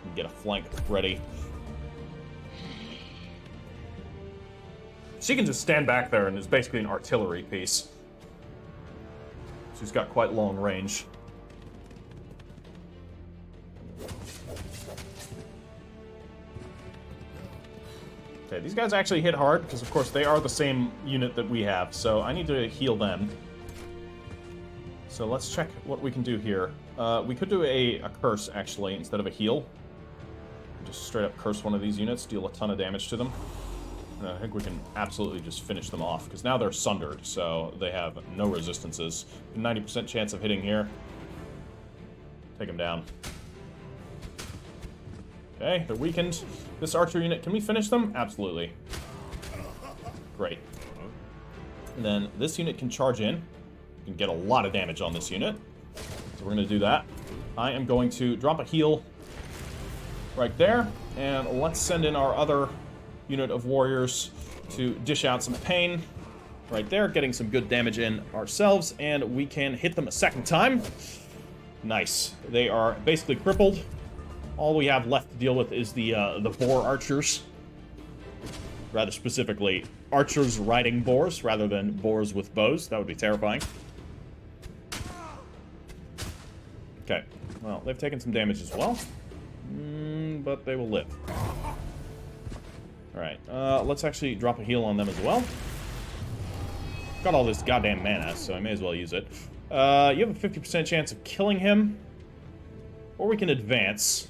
And get a flank ready. She can just stand back there and is basically an artillery piece. She's got quite long range. Okay, these guys actually hit hard, because of course they are the same unit that we have, so I need to heal them. So let's check what we can do here. We could do a curse, actually, instead of a heal. Just straight up curse one of these units, deal a ton of damage to them. And I think we can absolutely just finish them off, because now they're sundered, so they have no resistances. 90% chance of hitting here. Take them down. Okay, they're weakened. This archer unit, can we finish them? Absolutely. Great. And then this unit can charge in. You can get a lot of damage on this unit. So we're going to do that. I am going to drop a heal right there. And let's send in our other unit of warriors to dish out some pain. Right there, getting some good damage in ourselves. And we can hit them a second time. Nice. They are basically crippled. All we have left to deal with is the boar archers. Rather specifically, archers riding boars rather than boars with bows. That would be terrifying. Okay. Well, they've taken some damage as well. But they will live. Alright. Let's actually drop a heal on them as well. Got all this goddamn mana, so I may as well use it. You have a 50% chance of killing him. Or we can advance.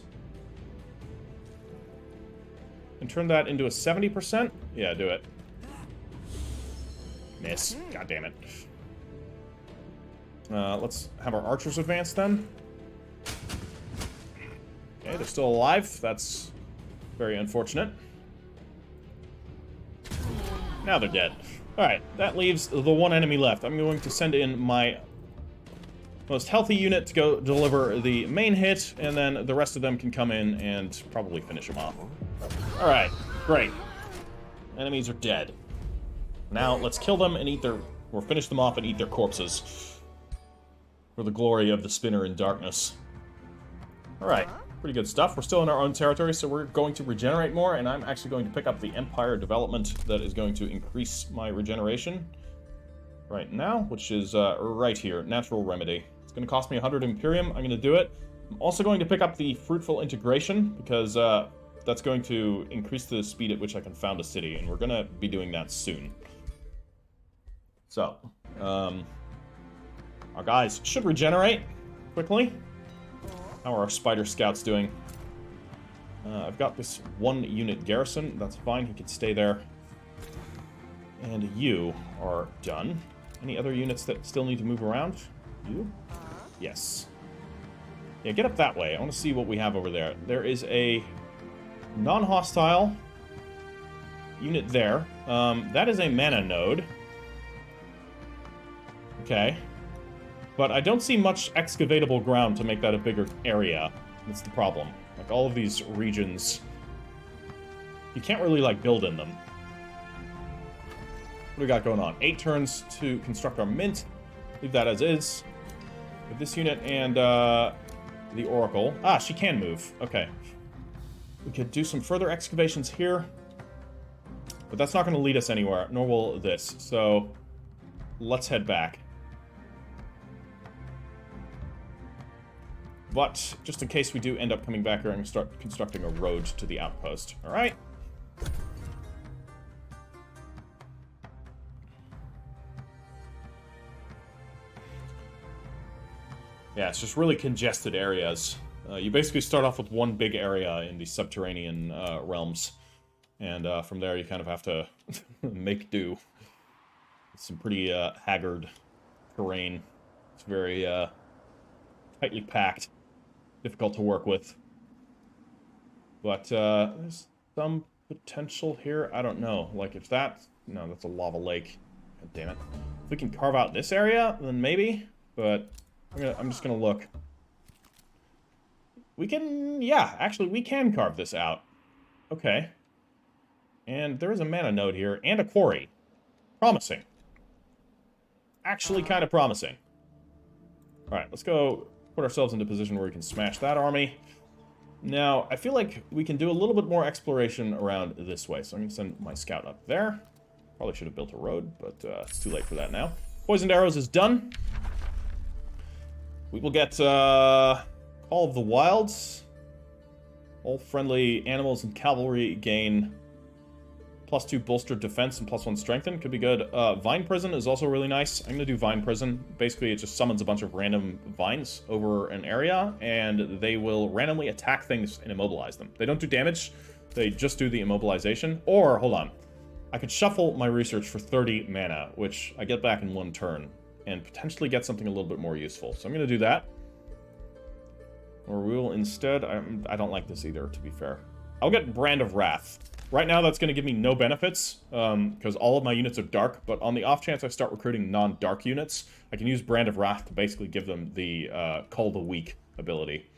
And turn that into a 70%? Yeah, do it. Miss. God damn it. Let's have our archers advance then. Okay, they're still alive. That's very unfortunate. Now they're dead. Alright, that leaves the one enemy left. I'm going to send in my most healthy unit to go deliver the main hit, and then the rest of them can come in and probably finish them off. Alright, great. Enemies are dead. Now, let's kill them and eat their... or finish them off and eat their corpses. For the glory of the spinner in darkness. Alright, pretty good stuff. We're still in our own territory, so we're going to regenerate more, and I'm actually going to pick up the Empire development that is going to increase my regeneration right now, which is right here, Natural Remedy. It's going to cost me 100 Imperium. I'm going to do it. I'm also going to pick up the Fruitful Integration, because that's going to increase the speed at which I can found a city, and we're going to be doing that soon. So, our guys should regenerate quickly. How are our spider scouts doing? I've got this one unit garrison. That's fine. He can stay there. And you are done. Any other units that still need to move around? You? Yes. Yeah, get up that way. I want to see what we have over there. There is a non-hostile unit there. That is a mana node. Okay. But I don't see much excavatable ground to make that a bigger area. That's the problem. Like, all of these regions, you can't really, like, build in them. What do we got going on? 8 turns to construct our mint. Leave that as is. With this unit and the Oracle. Ah, she can move. Okay. We could do some further excavations here. But that's not going to lead us anywhere, nor will this. So, let's head back. But, just in case we do end up coming back here, I'm going to start constructing a road to the outpost. Alright? Yeah, it's just really congested areas. You basically start off with one big area in the subterranean realms. And from there you kind of have to make do. It's some pretty haggard terrain. It's very tightly packed. Difficult to work with. But there's some potential here. I don't know. Like, if that... No, that's a lava lake. God damn it. If we can carve out this area, then maybe. But I'm just gonna look. We can... Yeah, actually, we can carve this out. Okay. And there is a mana node here, and a quarry. Promising. Actually kind of promising. Alright, let's go put ourselves into a position where we can smash that army. Now, I feel like we can do a little bit more exploration around this way, so I'm going to send my scout up there. Probably should have built a road, but it's too late for that now. Poisoned Arrows is done. We will get Call of the Wilds. All friendly animals and cavalry gain +2 bolstered defense and +1 strengthen. Could be good. Vine Prison is also really nice. I'm going to do Vine Prison. Basically, it just summons a bunch of random vines over an area, and they will randomly attack things and immobilize them. They don't do damage. They just do the immobilization. Or, hold on. I could shuffle my research for 30 mana, which I get back in 1 turn, and potentially get something a little bit more useful. So I'm going to do that. Or we will instead... I don't like this either, to be fair. I'll get Brand of Wrath. Right now, that's going to give me no benefits, because all of my units are dark, but on the off chance I start recruiting non-dark units, I can use Brand of Wrath to basically give them the Cull the Weak ability.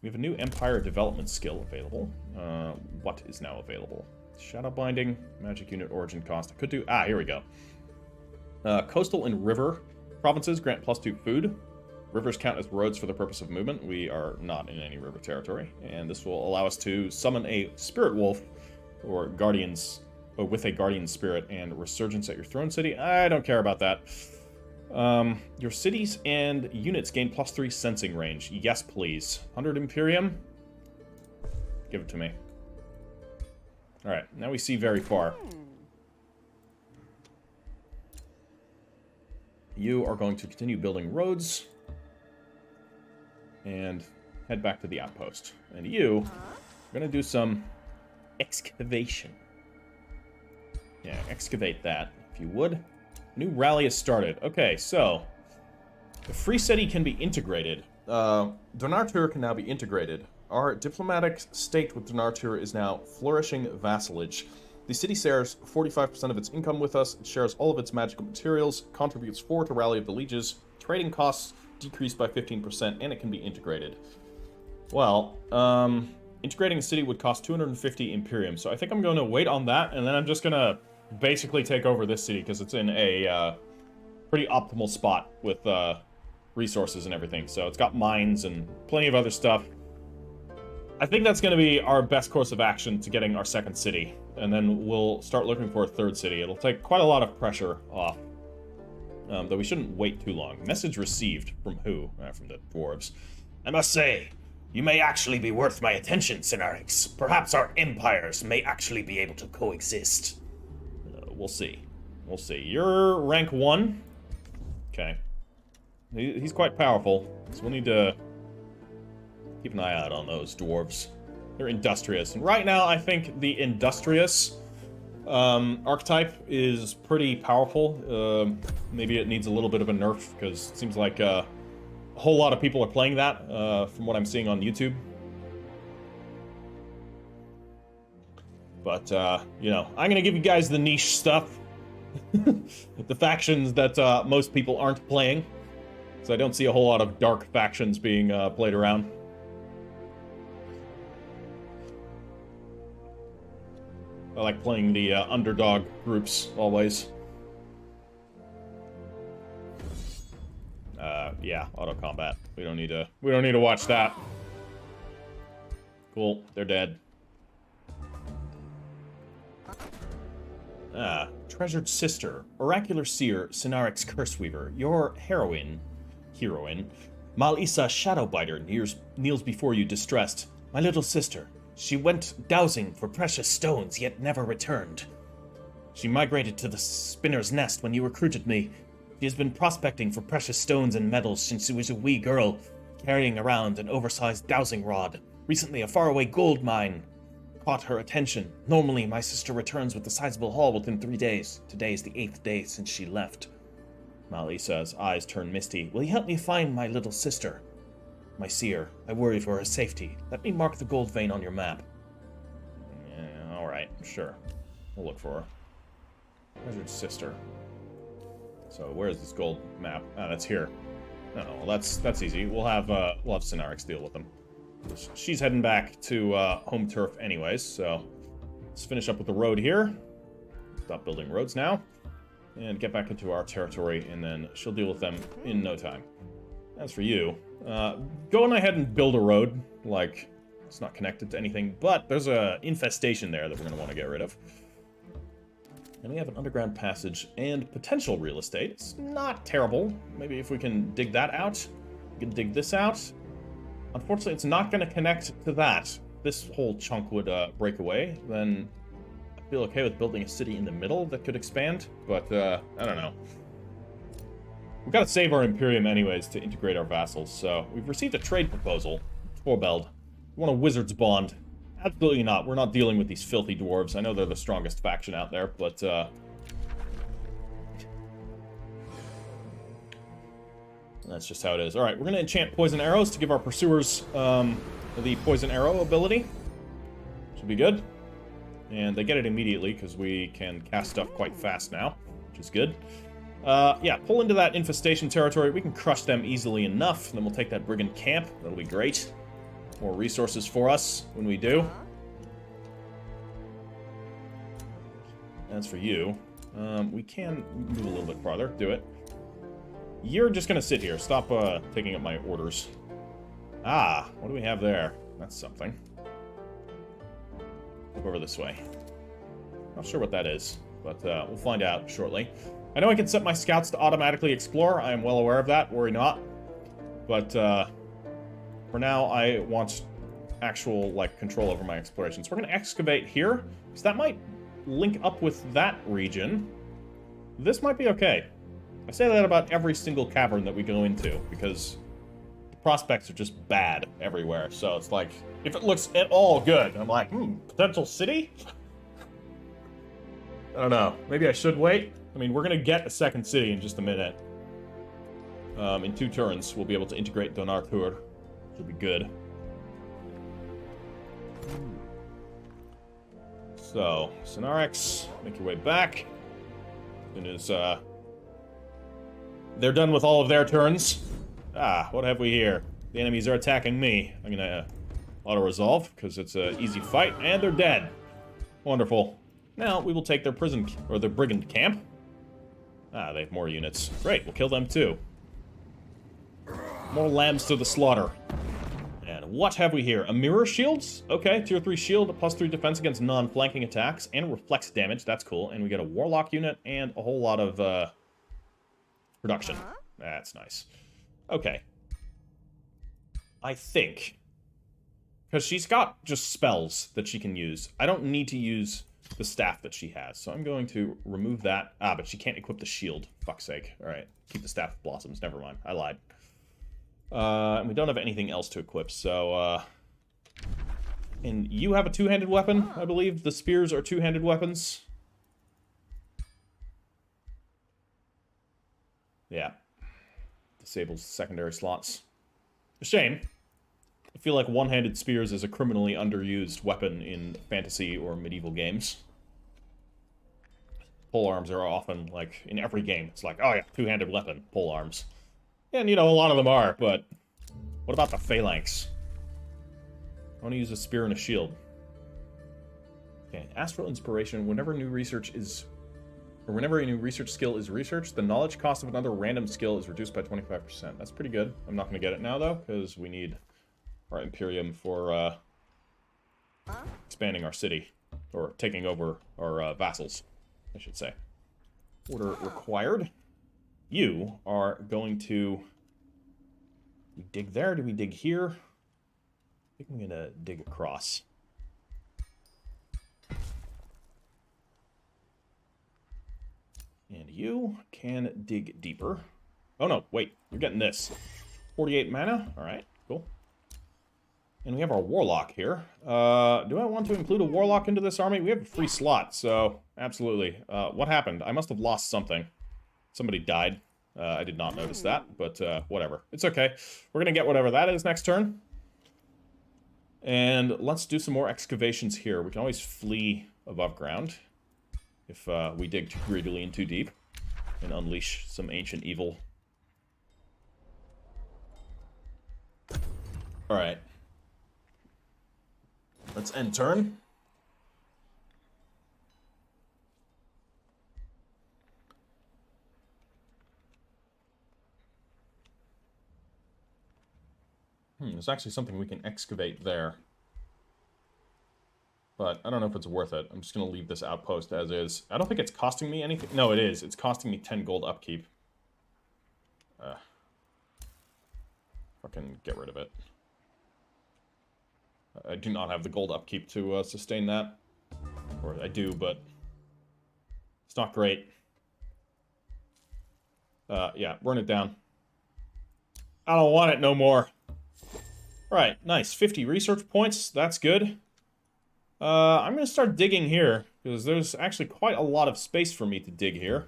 We have a new Empire development skill available. What is now available? Shadow Binding, Magic Unit Origin Cost. I could do... here we go. Coastal and River provinces grant +2 food. Rivers count as roads for the purpose of movement. We are not in any river territory, and this will allow us to summon a Spirit Wolf, or Guardians, or with a Guardian Spirit, and Resurgence at your Throne City. I don't care about that. Your cities and units gain +3 sensing range. Yes, please. 100 Imperium? Give it to me. Alright, now we see very far. You are going to continue building roads, and head back to the outpost. And you are going to do some excavation. Yeah, excavate that, if you would. New rally has started. Okay, so the Free City can be integrated. Donartur can now be integrated. Our diplomatic state with Donartur is now flourishing vassalage. The city shares 45% of its income with us. It shares all of its magical materials, contributes 4 to Rally of the Lieges. Trading costs decreased by 15%, and it can be integrated. Well, integrating a city would cost 250 Imperium, so I think I'm going to wait on that, and then I'm just going to basically take over this city, because it's in a pretty optimal spot with resources and everything. So it's got mines and plenty of other stuff. I think that's going to be our best course of action to getting our second city, and then we'll start looking for a third city. It'll take quite a lot of pressure off, though we shouldn't wait too long. Message received from who? From the dwarves. I must say, you may actually be worth my attention, Synarix. Perhaps our empires may actually be able to coexist. We'll see. We'll see. You're rank 1. Okay. He's quite powerful, so we'll need to keep an eye out on those dwarves. They're industrious. And right now, I think the industrious archetype is pretty powerful. Maybe it needs a little bit of a nerf, because it seems like a whole lot of people are playing that, from what I'm seeing on YouTube. But, you know, I'm going to give you guys the niche stuff. The factions that most people aren't playing. So I don't see a whole lot of dark factions being played around. I like playing the underdog groups, always. Yeah, auto combat. We don't need to watch that. Cool, they're dead. Treasured Sister, Oracular Seer, Synarix Curseweaver, your heroine, Malisa Shadowbiter kneels before you distressed. My little sister, she went dowsing for precious stones, yet never returned. She migrated to the Spinner's Nest when you recruited me. She has been prospecting for precious stones and metals since she was a wee girl, carrying around an oversized dowsing rod. Recently, a faraway gold mine caught her attention. Normally, my sister returns with a sizable haul within 3 days. Today is the 8th day since she left. Malisa's eyes turn misty. Will you help me find my little sister? My seer, I worry for her safety. Let me mark the gold vein on your map. Yeah, alright, sure. We'll look for her. Treasured Sister. So, where's this gold map? Ah, that's here. Oh, well, that's easy. We'll have Synarix deal with them. She's heading back to home turf anyways, so let's finish up with the road here. Stop building roads now. And get back into our territory, and then she'll deal with them in no time. As for you, go on ahead and build a road. Like, it's not connected to anything, but there's a infestation there that we're going to want to get rid of. And we have an underground passage and potential real estate. It's not terrible. Maybe if we can dig that out. We can dig this out. Unfortunately, it's not going to connect to that. This whole chunk would break away. Then I feel okay with building a city in the middle that could expand, but I don't know. We've got to save our Imperium anyways to integrate our vassals, so we've received a trade proposal. Torbeld. You want a wizard's bond? Absolutely not. We're not dealing with these filthy dwarves. I know they're the strongest faction out there, but that's just how it is. Alright, we're going to enchant poison arrows to give our pursuers the poison arrow ability. Should be good. And they get it immediately because we can cast stuff quite fast now, which is good. Yeah, pull into that infestation territory. We can crush them easily enough. Then we'll take that brigand camp. That'll be great. More resources for us when we do. As for you, we can move a little bit farther. Do it. You're just going to sit here. Stop taking up my orders. Ah, what do we have there? That's something. Go over this way. Not sure what that is, but we'll find out shortly. I know I can set my scouts to automatically explore. I am well aware of that. Worry not. But for now, I want actual control over my exploration. So we're going to excavate here, because that might link up with that region. This might be okay. I say that about every single cavern that we go into, because the prospects are just bad everywhere. So it's like, if it looks at all good, I'm like, potential city? I don't know. Maybe I should wait. I mean, we're going to get a second city in just a minute. In 2 turns, we'll be able to integrate Donartur, which will be good. So, Sonarex, make your way back. As soon as they're done with all of their turns. Ah, what have we here? The enemies are attacking me. I'm going to auto-resolve, because it's an easy fight, and they're dead. Wonderful. Now, we will take their prison, or their brigand camp. Ah, they have more units. Great, we'll kill them too. More lambs to the slaughter. And what have we here? A mirror shields? Okay, tier 3 shield, a +3 defense against non-flanking attacks, and reflex damage. That's cool. And we get a warlock unit and a whole lot of production. That's nice. Okay. I think, because she's got just spells that she can use, I don't need to use the staff that she has. So I'm going to remove that. Ah, but she can't equip the shield. Fuck's sake. Alright. Keep the staff of blossoms. Never mind. I lied. And we don't have anything else to equip, so, and you have a 2-handed weapon, I believe. The spears are 2-handed weapons. Yeah. Disables secondary slots. A shame. I feel like one-handed spears is a criminally underused weapon in fantasy or medieval games. Polearms are often, in every game, it's like, oh yeah, 2-handed weapon, polearms. And, a lot of them are, but what about the phalanx? I want to use a spear and a shield. Okay, astral inspiration. Whenever a new research skill is researched, the knowledge cost of another random skill is reduced by 25%. That's pretty good. I'm not going to get it now, though, because we need our Imperium for expanding our city, or taking over our vassals, I should say. Order required. You are going to... We dig there? Do we dig here? I think I'm going to dig across. And you can dig deeper. Oh no, wait. You're getting this. 48 mana? Alright, cool. And we have our warlock here. Do I want to include a warlock into this army? We have a free slot, so absolutely. What happened? I must have lost something. Somebody died. I did not notice that, but whatever. It's okay. We're going to get whatever that is next turn. And let's do some more excavations here. We can always flee above ground if we dig too greedily and too deep and unleash some ancient evil. Alright. Let's end turn. There's actually something we can excavate there. But I don't know if it's worth it. I'm just going to leave this outpost as is. I don't think it's costing me anything. No, it is. It's costing me 10 gold upkeep. Fucking get rid of it. I do not have the gold upkeep to sustain that. Or I do, but it's not great. Yeah, burn it down. I don't want it no more. Alright, nice. 50 research points. That's good. I'm going to start digging here, because there's actually quite a lot of space for me to dig here.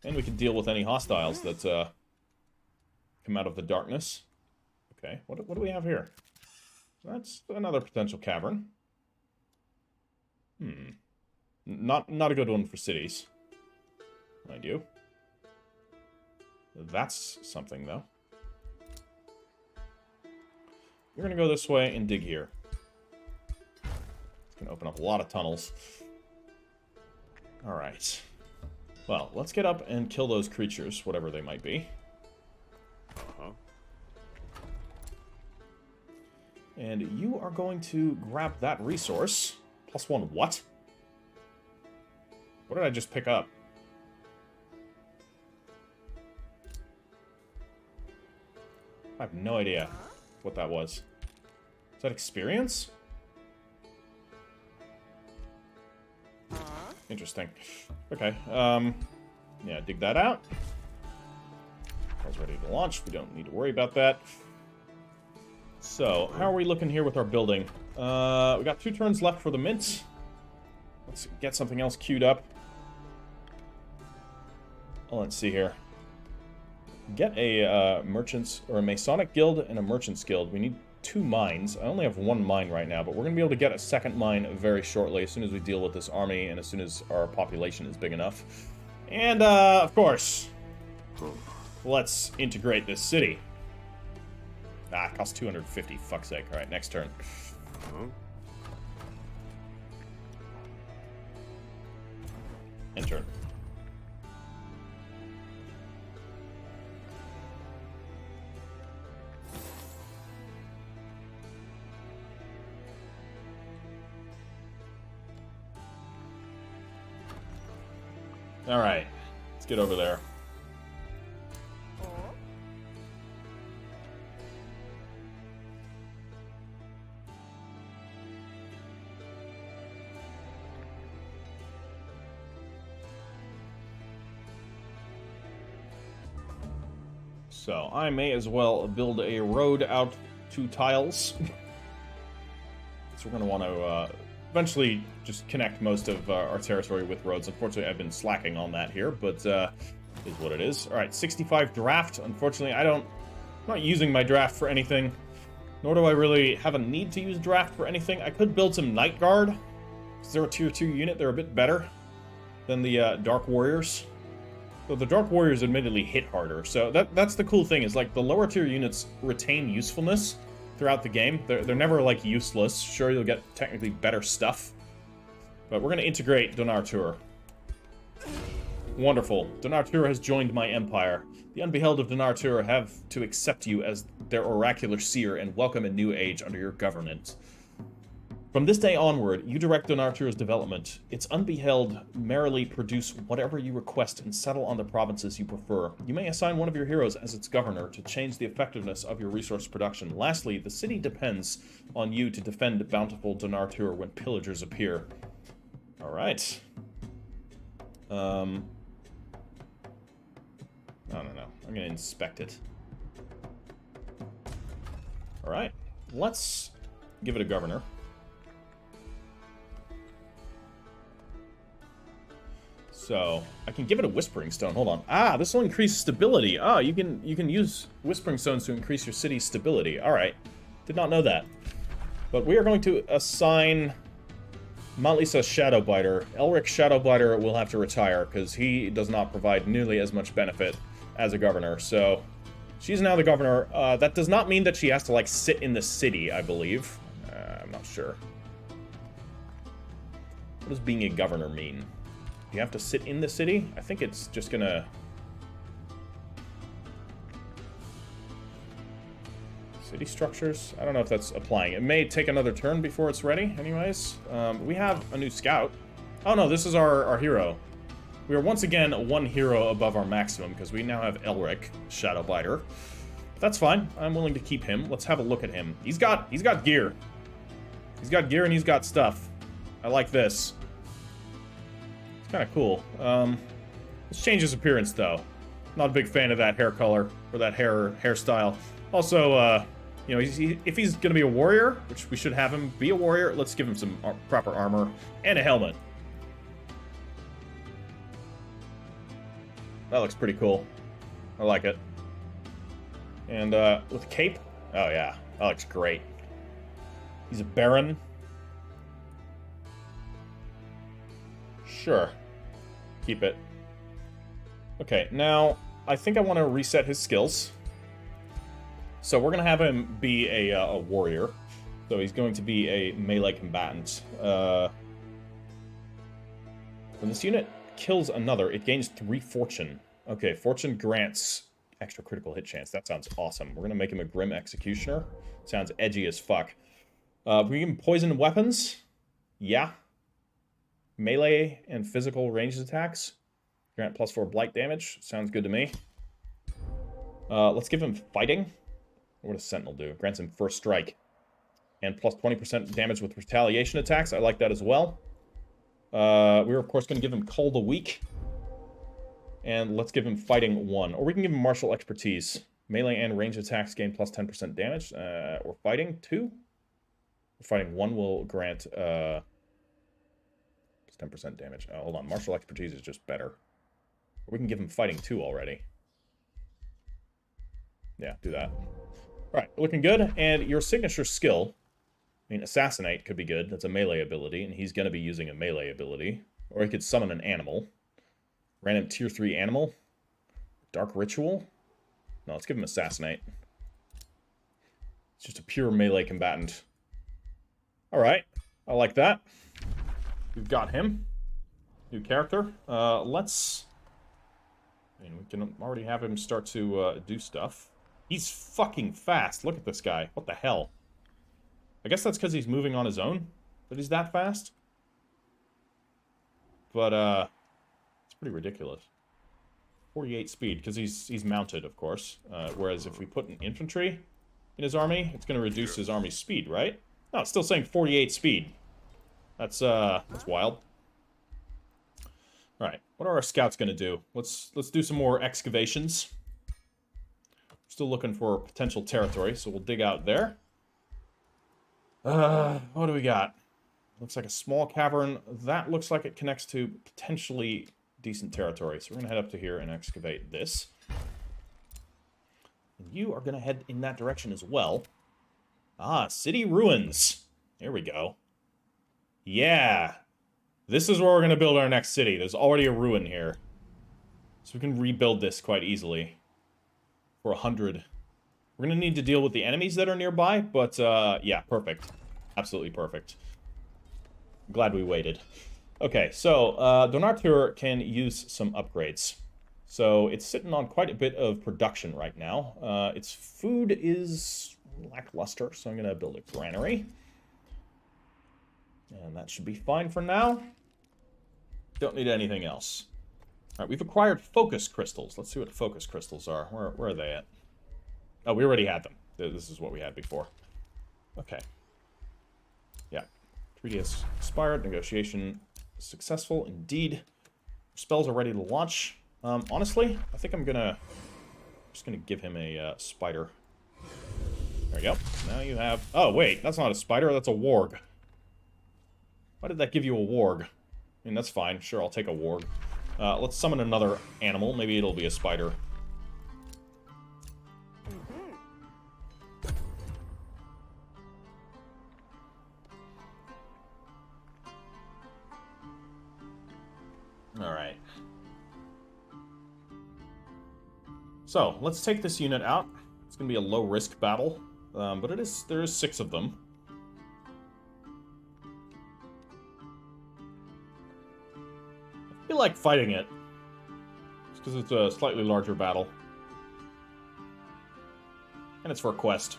And we can deal with any hostiles that come out of the darkness. Okay, what do we have here? That's another potential cavern. Not a good one for cities. Mind you. That's something, though. We're going to go this way and dig here. It's going to open up a lot of tunnels. Alright. Well, let's get up and kill those creatures, whatever they might be. And you are going to grab that resource. +1 what? What did I just pick up? I have no idea what that was. Is that experience? Interesting. Okay, yeah, dig that out. Car's ready to launch. We don't need to worry about that. So, how are we looking here with our building? We got 2 turns left for the mint. Let's get something else queued up. Oh, let's see here. Get a merchants or a Masonic guild and a merchants guild. We need 2 mines. I only have 1 mine right now, but we're going to be able to get a second mine very shortly as soon as we deal with this army and as soon as our population is big enough. And, of course, let's integrate this city. Ah, it costs 250, fuck's sake. Alright, next turn. End turn. Alright, let's get over there. So, I may as well build a road out to tiles. So we're going to want to eventually just connect most of our territory with roads. Unfortunately, I've been slacking on that here, but is what it is. Alright, 65 draft. Unfortunately, I'm not using my draft for anything, nor do I really have a need to use draft for anything. I could build some Night Guard, because they're a tier 2 unit. They're a bit better than the Dark Warriors. So the Dark Warriors admittedly hit harder, so that's the cool thing, is like the lower tier units retain usefulness throughout the game. They're never like useless. Sure, you'll get technically better stuff, but we're going to integrate Donartur. Wonderful. Donartur has joined my empire. The Unbeheld of Donartur have to accept you as their oracular seer and welcome a new age under your governance. From this day onward, you direct Donartur's development. Its Unbeheld merrily produce whatever you request and settle on the provinces you prefer. You may assign one of your heroes as its governor to change the effectiveness of your resource production. Lastly, the city depends on you to defend bountiful Donartur when pillagers appear. Alright. No. I'm gonna inspect it. Alright. Let's give it a governor. So, I can give it a Whispering Stone. Hold on. Ah, this will increase stability. Ah, you can use Whispering Stones to increase your city's stability. Alright. Did not know that. But we are going to assign Malisa Shadowbiter. Elric Shadowbiter will have to retire, because he does not provide nearly as much benefit as a governor. So, she's now the governor. That does not mean that she has to, like, sit in the city, I believe. I'm not sure. What does being a governor mean? You have to sit in the city? I think it's just gonna... City structures? I don't know if that's applying. It may take another turn before it's ready, anyways. We have a new scout. Oh no, this is our hero. We are once again 1 hero above our maximum, because we now have Elric Shadowbiter. But that's fine. I'm willing to keep him. Let's have a look at him. He's got gear. He's got gear and he's got stuff. I like this. It's kind of cool. Let's change his appearance, though. Not a big fan of that hair color, or that hairstyle. Also, you know, if he's going to be a warrior, which we should have him be a warrior, let's give him some proper armor and a helmet. That looks pretty cool. I like it. And with a cape? Oh yeah, that looks great. He's a baron. Sure. Keep it. Okay, now I think I want to reset his skills. So we're going to have him be a warrior. So he's going to be a melee combatant. When this unit kills another, it gains 3 fortune. Okay, fortune grants extra critical hit chance. That sounds awesome. We're going to make him a grim executioner. Sounds edgy as fuck. We give him poison weapons. Yeah. Melee and physical ranged attacks. Grant +4 blight damage. Sounds good to me. Let's give him fighting. What does Sentinel do? Grants him first strike. And plus 20% damage with retaliation attacks. I like that as well. We're, of course, going to give him Cull the Weak. And let's give him Fighting 1. Or we can give him Martial Expertise. Melee and ranged attacks gain plus 10% damage. Or Fighting 2. Fighting 1 will grant plus 10% damage. Hold on. Martial Expertise is just better. Or we can give him Fighting 2 already. Yeah, do that. Alright, looking good. And your signature skill, I mean, Assassinate could be good. That's a melee ability, and he's going to be using a melee ability. Or he could summon an animal. Random tier 3 animal. Dark Ritual. No, let's give him Assassinate. It's just a pure melee combatant. Alright, I like that. We've got him. New character. Let's... I mean, we can already have him start to do stuff. He's fucking fast. Look at this guy. What the hell? I guess that's because he's moving on his own that he's that fast. But, it's pretty ridiculous. 48 speed, because he's mounted, of course. Whereas if we put an infantry in his army, it's going to reduce his army's speed, right? No, it's still saying 48 speed. That's wild. Alright, what are our scouts going to do? Let's do some more excavations. Still looking for potential territory, so we'll dig out there. What do we got? Looks like a small cavern. That looks like it connects to potentially decent territory. So we're going to head up to here and excavate this. And you are going to head in that direction as well. Ah, city ruins. There we go. Yeah. This is where we're going to build our next city. There's already a ruin here. So we can rebuild this quite easily. For 100. We're going to need to deal with the enemies that are nearby, but, yeah, perfect. Absolutely perfect. Glad we waited. Okay, so, Donatur can use some upgrades. So, it's sitting on quite a bit of production right now. Its food is lackluster, so I'm going to build a granary. And that should be fine for now. Don't need anything else. Alright, we've acquired focus crystals. Let's see what focus crystals are. Where are they at? Oh, we already had them. This is what we had before. Okay. Yeah. Treaty has expired. Negotiation successful indeed. Spells are ready to launch. Honestly, I think I'm just gonna give him a spider. There we go. Now you have... Oh, wait. That's not a spider. That's a warg. Why did that give you a warg? I mean, that's fine. Sure, I'll take a warg. Let's summon another animal. Maybe it'll be a spider. Alright. So, let's take this unit out. It's going to be a low-risk battle. But there is 6 of them. I feel like fighting it. Just because it's a slightly larger battle. And it's for a quest.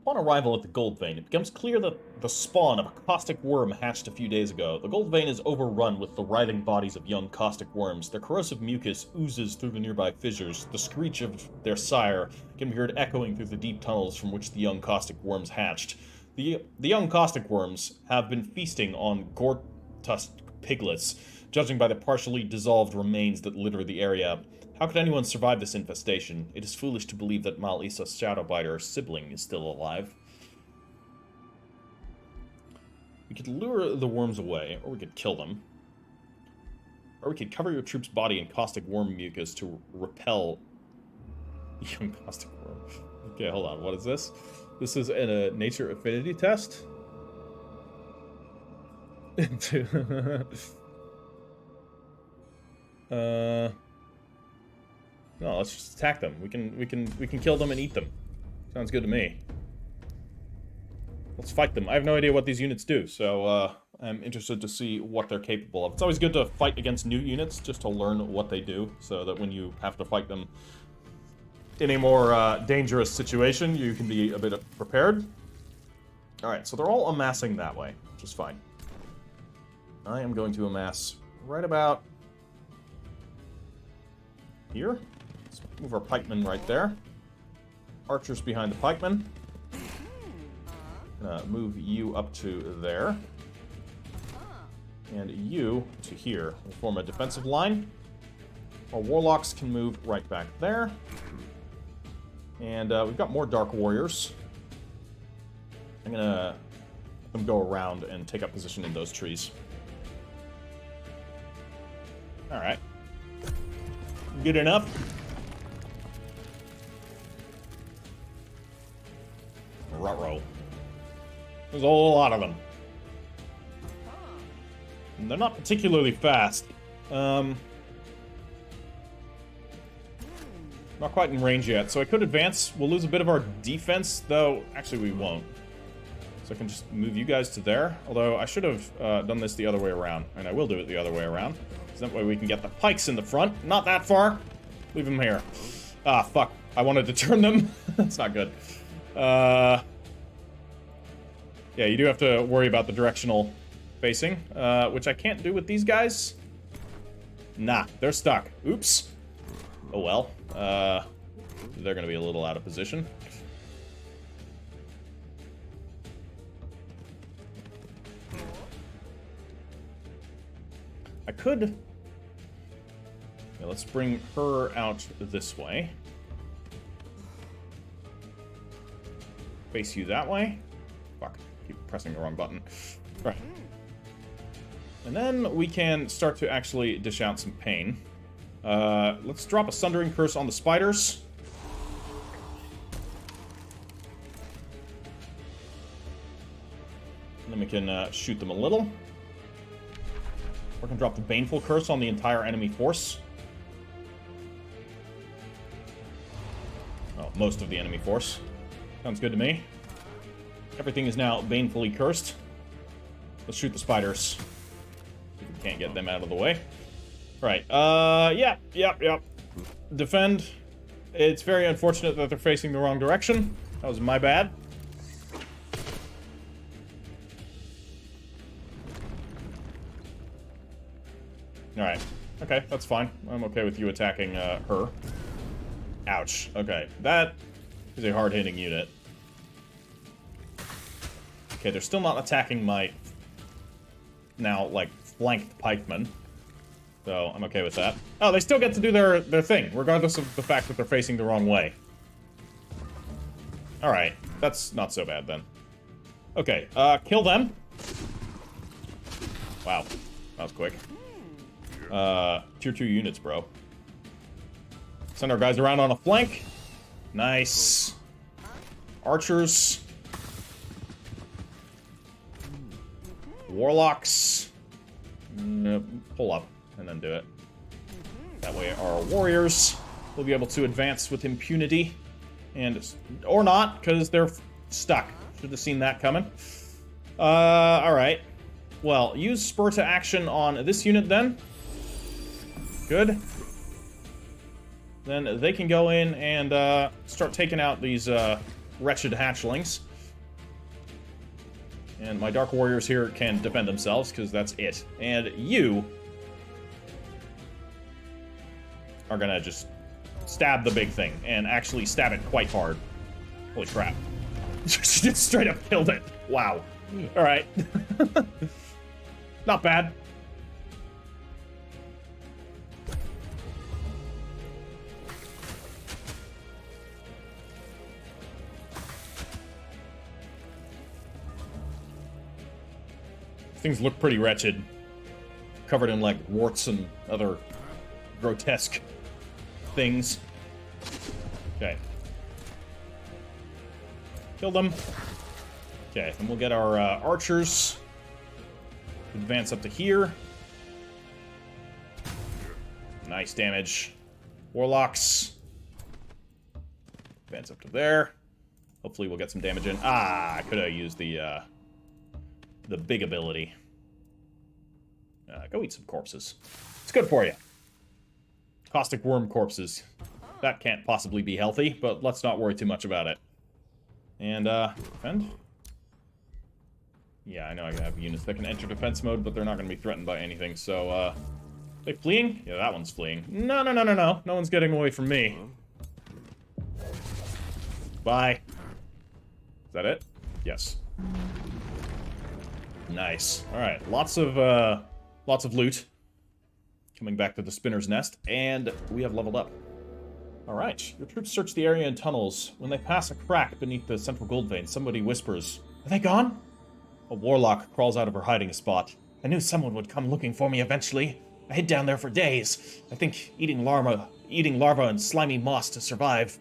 Upon arrival at the Gold Vein, it becomes clear that the spawn of a caustic worm hatched a few days ago. The Gold Vein is overrun with the writhing bodies of young caustic worms. Their corrosive mucus oozes through the nearby fissures. The screech of their sire can be heard echoing through the deep tunnels from which the young caustic worms hatched. The young caustic worms have been feasting on gore-tusked piglets, judging by the partially dissolved remains that litter the area. How could anyone survive this infestation? It is foolish to believe that Mal Isa's Shadowbiter sibling is still alive. We could lure the worms away, or we could kill them. Or we could cover your troop's body in caustic worm mucus to repel young caustic worm. Okay, hold on. What is this? This is a nature affinity test? No, let's just attack them. We can kill them and eat them. Sounds good to me. Let's fight them. I have no idea what these units do, so I'm interested to see what they're capable of. It's always good to fight against new units, just to learn what they do, so that when you have to fight them in a more dangerous situation, you can be a bit prepared. Alright, so they're all amassing that way, which is fine. I am going to amass right about here. Let's move our pikemen right there. Archers behind the pikemen. Move you up to there. And you to here. We'll form a defensive line. Our warlocks can move right back there. And we've got more dark warriors. I'm gonna let them go around and take up position in those trees. Alright. Good enough. Ruh-roh. There's a whole lot of them. And they're not particularly fast. Not quite in range yet, so I could advance. We'll lose a bit of our defense, though actually we won't. So I can just move you guys to there. Although I should have done this the other way around, and I will do it the other way around. So that way we can get the pikes in the front. Not that far. Leave them here. Ah, fuck. I wanted to turn them. That's not good. Yeah, you do have to worry about the directional facing, which I can't do with these guys. Nah, they're stuck. Oops. Oh well. They're gonna be a little out of position. I could... Yeah, let's bring her out this way. Face you that way. Fuck, keep pressing the wrong button. Right. And then we can start to actually dish out some pain. Let's drop a Sundering Curse on the spiders. And then we can shoot them a little. We're gonna drop the Baneful Curse on the entire enemy force. Oh, most of the enemy force. Sounds good to me. Everything is now banefully cursed. Let's shoot the spiders. If we can't get them out of the way. Right, yep. Defend. It's very unfortunate that they're facing the wrong direction. That was my bad. Alright. Okay, that's fine. I'm okay with you attacking, her. Ouch. Okay, that is a hard-hitting unit. Okay, they're still not attacking my now, like, flanked pikemen. So, I'm okay with that. Oh, they still get to do their thing, regardless of the fact that they're facing the wrong way. Alright, that's not so bad, then. Okay, kill them. Wow, that was quick. Tier 2 units, bro. Send our guys around on a flank. Nice. Archers. Warlocks. Pull up and then do it. That way our warriors will be able to advance with impunity. And, or not, because they're stuck. Should have seen that coming. Alright. Well, use spur to action on this unit then. Good. Then they can go in and start taking out these wretched hatchlings. And my Dark Warriors here can defend themselves, because that's it. And you are gonna just stab the big thing, and actually stab it quite hard. Holy crap. Just straight up killed it. Wow. Alright. Not bad. Things look pretty wretched. Covered in, like, warts and other grotesque things. Okay. Kill them. Okay, and we'll get our archers. Advance up to here. Nice damage. Warlocks. Advance up to there. Hopefully we'll get some damage in. Ah, I could have used the big ability. Go eat some corpses. It's good for you. Caustic worm corpses. That can't possibly be healthy, but let's not worry too much about it. And, defend? Yeah, I know I have units that can enter defense mode, but they're not going to be threatened by anything, so, they fleeing? Yeah, that one's fleeing. No, no, no, no, no. No one's getting away from me. Bye. Is that it? Yes. Nice. Alright, lots of loot. Coming back to the Spinner's Nest, and we have leveled up. Alright, your troops search the area in tunnels. When they pass a crack beneath the central gold vein, somebody whispers, "Are they gone?" A warlock crawls out of her hiding spot. "I knew someone would come looking for me eventually. I hid down there for days. I think eating larva and slimy moss to survive."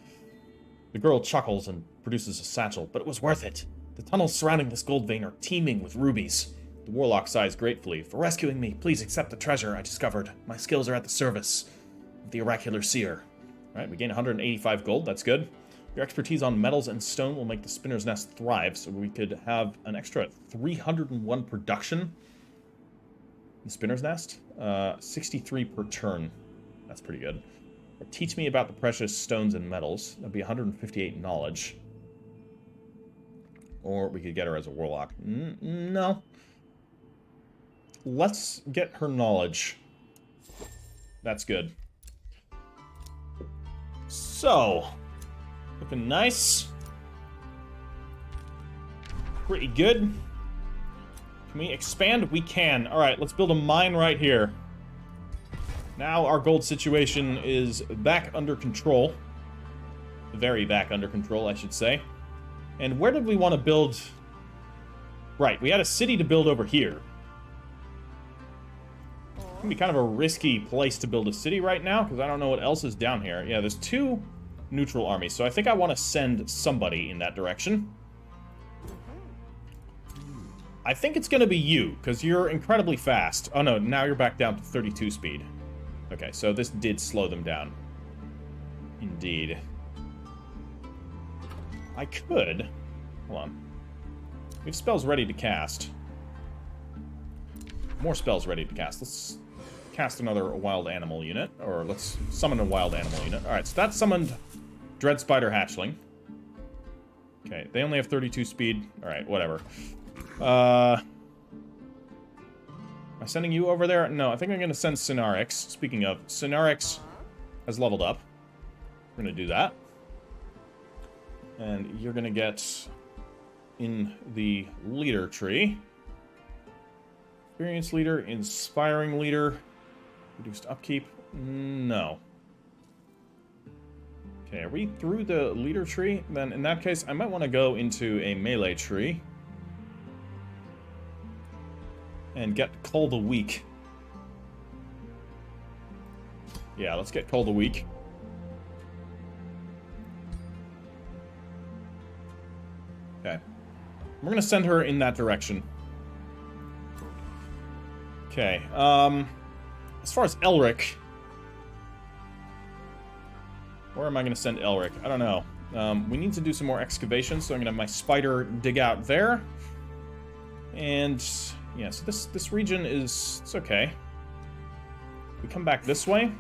The girl chuckles and produces a satchel, but it was worth it. The tunnels surrounding this gold vein are teeming with rubies. The warlock sighs gratefully. "For rescuing me, please accept the treasure I discovered. My skills are at the service of the oracular seer." Alright, we gain 185 gold, that's good. Your expertise on metals and stone will make the Spinner's Nest thrive, so we could have an extra 301 production in the Spinner's Nest. 63 per turn. That's pretty good. Or teach me about the precious stones and metals. That'd be 158 knowledge. Or we could get her as a warlock. No. Let's get her knowledge. That's good. So, looking nice. Pretty good. Can we expand? We can. Alright, let's build a mine right here. Now our gold situation is back under control. Very back under control, I should say. And where did we want to build? Right, we had a city to build over here. It's gonna be kind of a risky place to build a city right now, because I don't know what else is down here. Yeah, there's 2 neutral armies, so I think I want to send somebody in that direction. I think it's gonna be you, because you're incredibly fast. Oh no, now you're back down to 32 speed. Okay, so this did slow them down. Indeed. I could... Hold on. We have spells ready to cast. More spells ready to cast. Let's cast another wild animal unit. Or let's summon a wild animal unit. Alright, so that summoned Dread Spider Hatchling. Okay, they only have 32 speed. Alright, whatever. Am I sending you over there? No, I think I'm going to send Synarix. Speaking of, Synarix has leveled up. We're going to do that. And you're going to get in the leader tree. Experienced leader, inspiring leader, reduced upkeep. No. Okay, are we through the leader tree? Then in that case, I might want to go into a melee tree. And get Cull the Weak. Yeah, let's get Cull the Weak. Okay. We're gonna send her in that direction. Okay, as far as Elric... Where am I gonna send Elric? I don't know. We need to do some more excavation, so I'm gonna have my spider dig out there. And... yeah, so this region is... it's okay. We come back this way.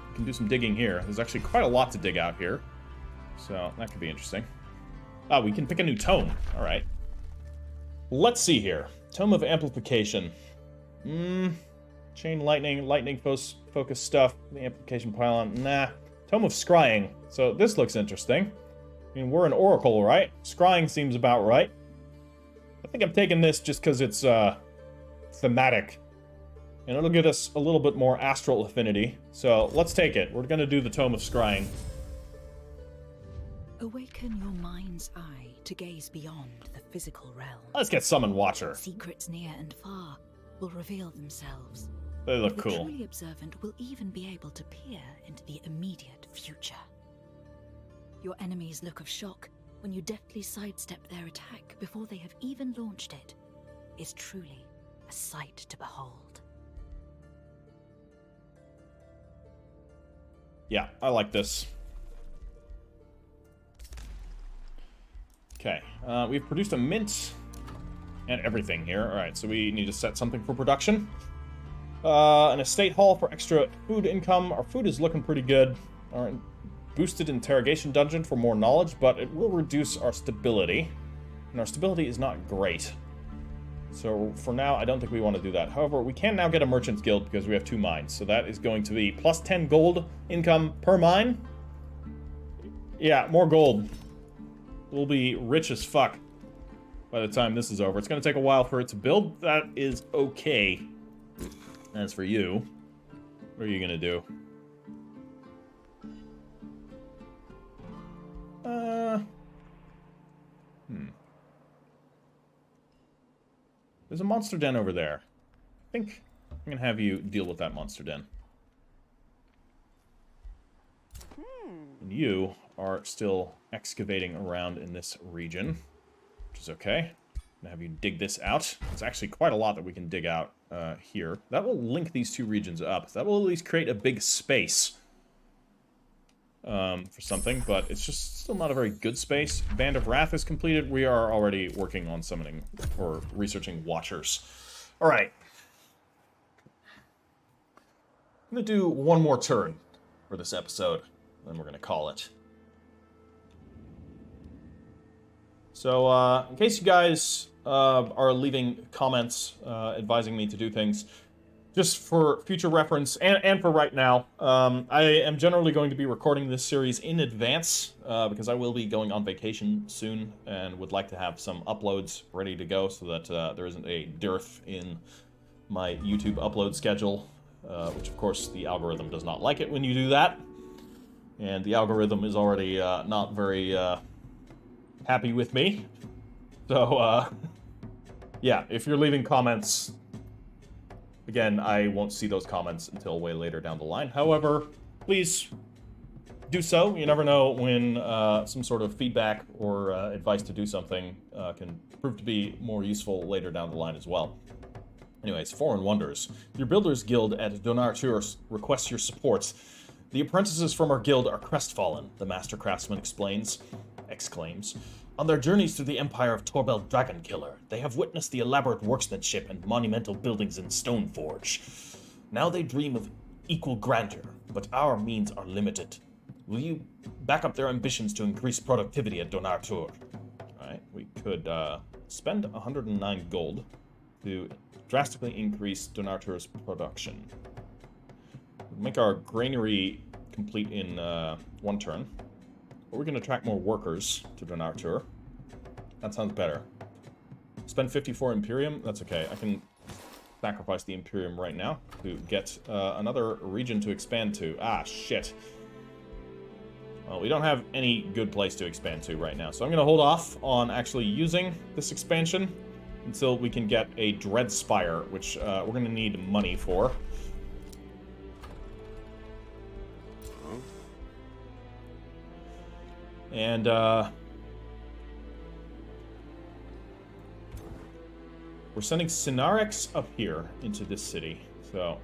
We can do some digging here. There's actually quite a lot to dig out here. So, that could be interesting. Oh, we can pick a new tome. Alright. Let's see here. Tome of Amplification. Chain lightning focus stuff, the amplification pylon, nah. Tome of Scrying. So this looks interesting. I mean, we're an oracle, right? Scrying seems about right. I think I'm taking this just because it's thematic. And it'll get us a little bit more astral affinity. So let's take it. We're going to do the Tome of Scrying. Awaken your mind's eye to gaze beyond the physical realm. Let's get Summon Watcher. Secrets near and far will reveal themselves. They look The cool. truly observant will even be able to peer into the immediate future. Your enemy's look of shock when you deftly sidestep their attack before they have even launched it is truly a sight to behold. Yeah, I like this. Okay, we've produced a mint and everything here. Alright, so we need to set something for production. An estate hall for extra food income. Our food is looking pretty good. Our boosted interrogation dungeon for more knowledge, but it will reduce our stability. And our stability is not great. So for now, I don't think we want to do that. However, we can now get a merchant's guild because we have 2 mines. So that is going to be plus 10 gold income per mine. Yeah, more gold. We'll be rich as fuck by the time this is over. It's going to take a while for it to build. That is okay. As for you, what are you going to do? There's a monster den over there. I think I'm going to have you deal with that monster den. And you are still excavating around in this region, which is okay. I'm going to have you dig this out. It's actually quite a lot that we can dig out here. That will link these 2 regions up. That will at least create a big space for something, but it's just still not a very good space. Band of Wrath is completed. We are already working on summoning or researching Watchers. All right. I'm going to do one more turn for this episode, then we're going to call it. So, in case you guys are leaving comments advising me to do things, just for future reference, and for right now, I am generally going to be recording this series in advance, because I will be going on vacation soon, and would like to have some uploads ready to go, so that there isn't a dearth in my YouTube upload schedule, which of course the algorithm does not like it when you do that, and the algorithm is already not very happy with me, so yeah, if you're leaving comments, again, I won't see those comments until way later down the line. However, please do so. You never know when some sort of feedback or advice to do something can prove to be more useful later down the line as well. Anyways, Foreign Wonders. Your Builders Guild at Donartur requests your support. The apprentices from our guild are crestfallen, the Master Craftsman exclaims. On their journeys through the empire of Torbeld Dragonkiller, they have witnessed the elaborate workmanship and monumental buildings in Stoneforge. Now they dream of equal grandeur, but our means are limited. Will you back up their ambitions to increase productivity at Donartur? Alright, we could spend 109 gold to drastically increase Donartur's production. Make our granary complete in 1 turn. But we're going to attract more workers to Donartur. That sounds better. Spend 54 Imperium? That's okay. I can sacrifice the Imperium right now to get another region to expand to. Ah, shit. Well, we don't have any good place to expand to right now, so I'm going to hold off on actually using this expansion until we can get a Dread Spire, which we're going to need money for. And, we're sending Synarex up here into this city. So,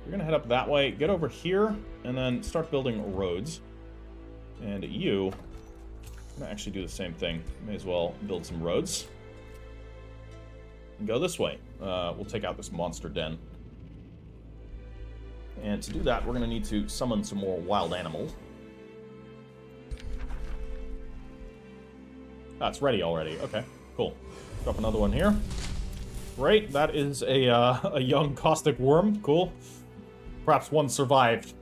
we're gonna head up that way, get over here, and then start building roads. And you, I'm gonna actually do the same thing. May as well build some roads. And go this way. We'll take out this monster den. And to do that, we're gonna need to summon some more wild animals. Ah, it's ready already. Okay, Cool. Drop another one here. Great, that is a young caustic worm. Cool. Perhaps one survived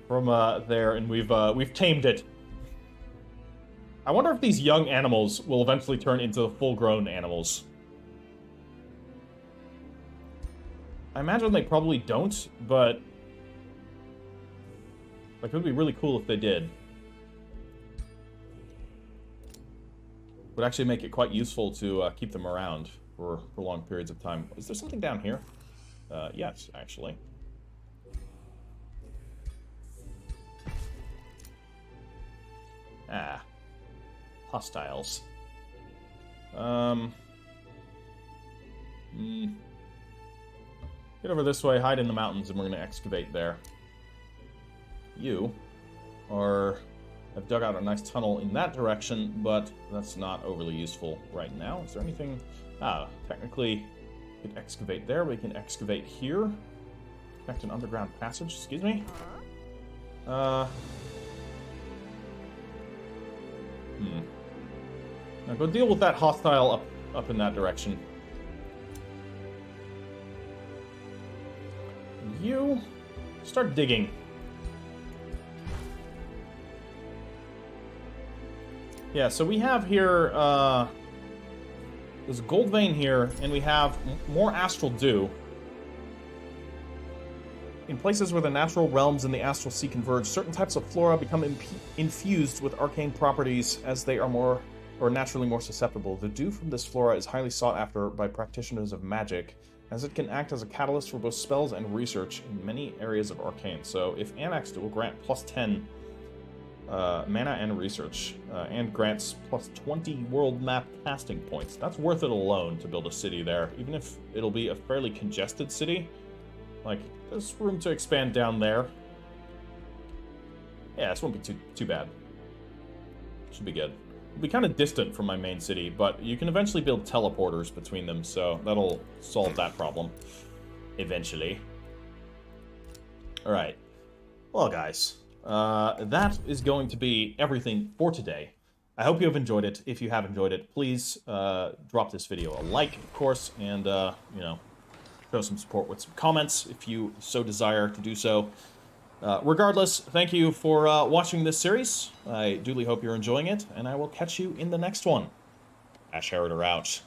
from there, and we've tamed it. I wonder if these young animals will eventually turn into full-grown animals. I imagine they probably don't, but like, it would be really cool if they did. Would actually make it quite useful to keep them around for long periods of time. Is there something down here? Yes, actually. Ah. Hostiles. Get over this way, hide in the mountains, and we're going to excavate there. You have dug out a nice tunnel in that direction, but that's not overly useful right now. Is there anything... technically, we can excavate there. We can excavate here. Connect an underground passage. Excuse me. Now go deal with that hostile up in that direction. You start digging. Yeah, so we have here, there's a gold vein here, and we have more astral dew. In places where the natural realms and the astral sea converge, certain types of flora become infused with arcane properties as they are more, or naturally more susceptible. The dew from this flora is highly sought after by practitioners of magic, as it can act as a catalyst for both spells and research in many areas of arcane. So if annexed, it will grant plus 10 mana and research, and grants plus 20 world map casting points. That's worth it alone to build a city there, even if it'll be a fairly congested city. Like, there's room to expand down there. Yeah, this won't be too bad. Should be good. It'll be kind of distant from my main city, but you can eventually build teleporters between them, so that'll solve that problem. Eventually. Alright. Well, guys, that is going to be everything for today. I hope you have enjoyed it. If you have enjoyed it, please drop this video a like, of course, and, you know, show some support with some comments if you so desire to do so. Regardless, thank you for watching this series. I duly hope you're enjoying it, and I will catch you in the next one. Ash Heriter out.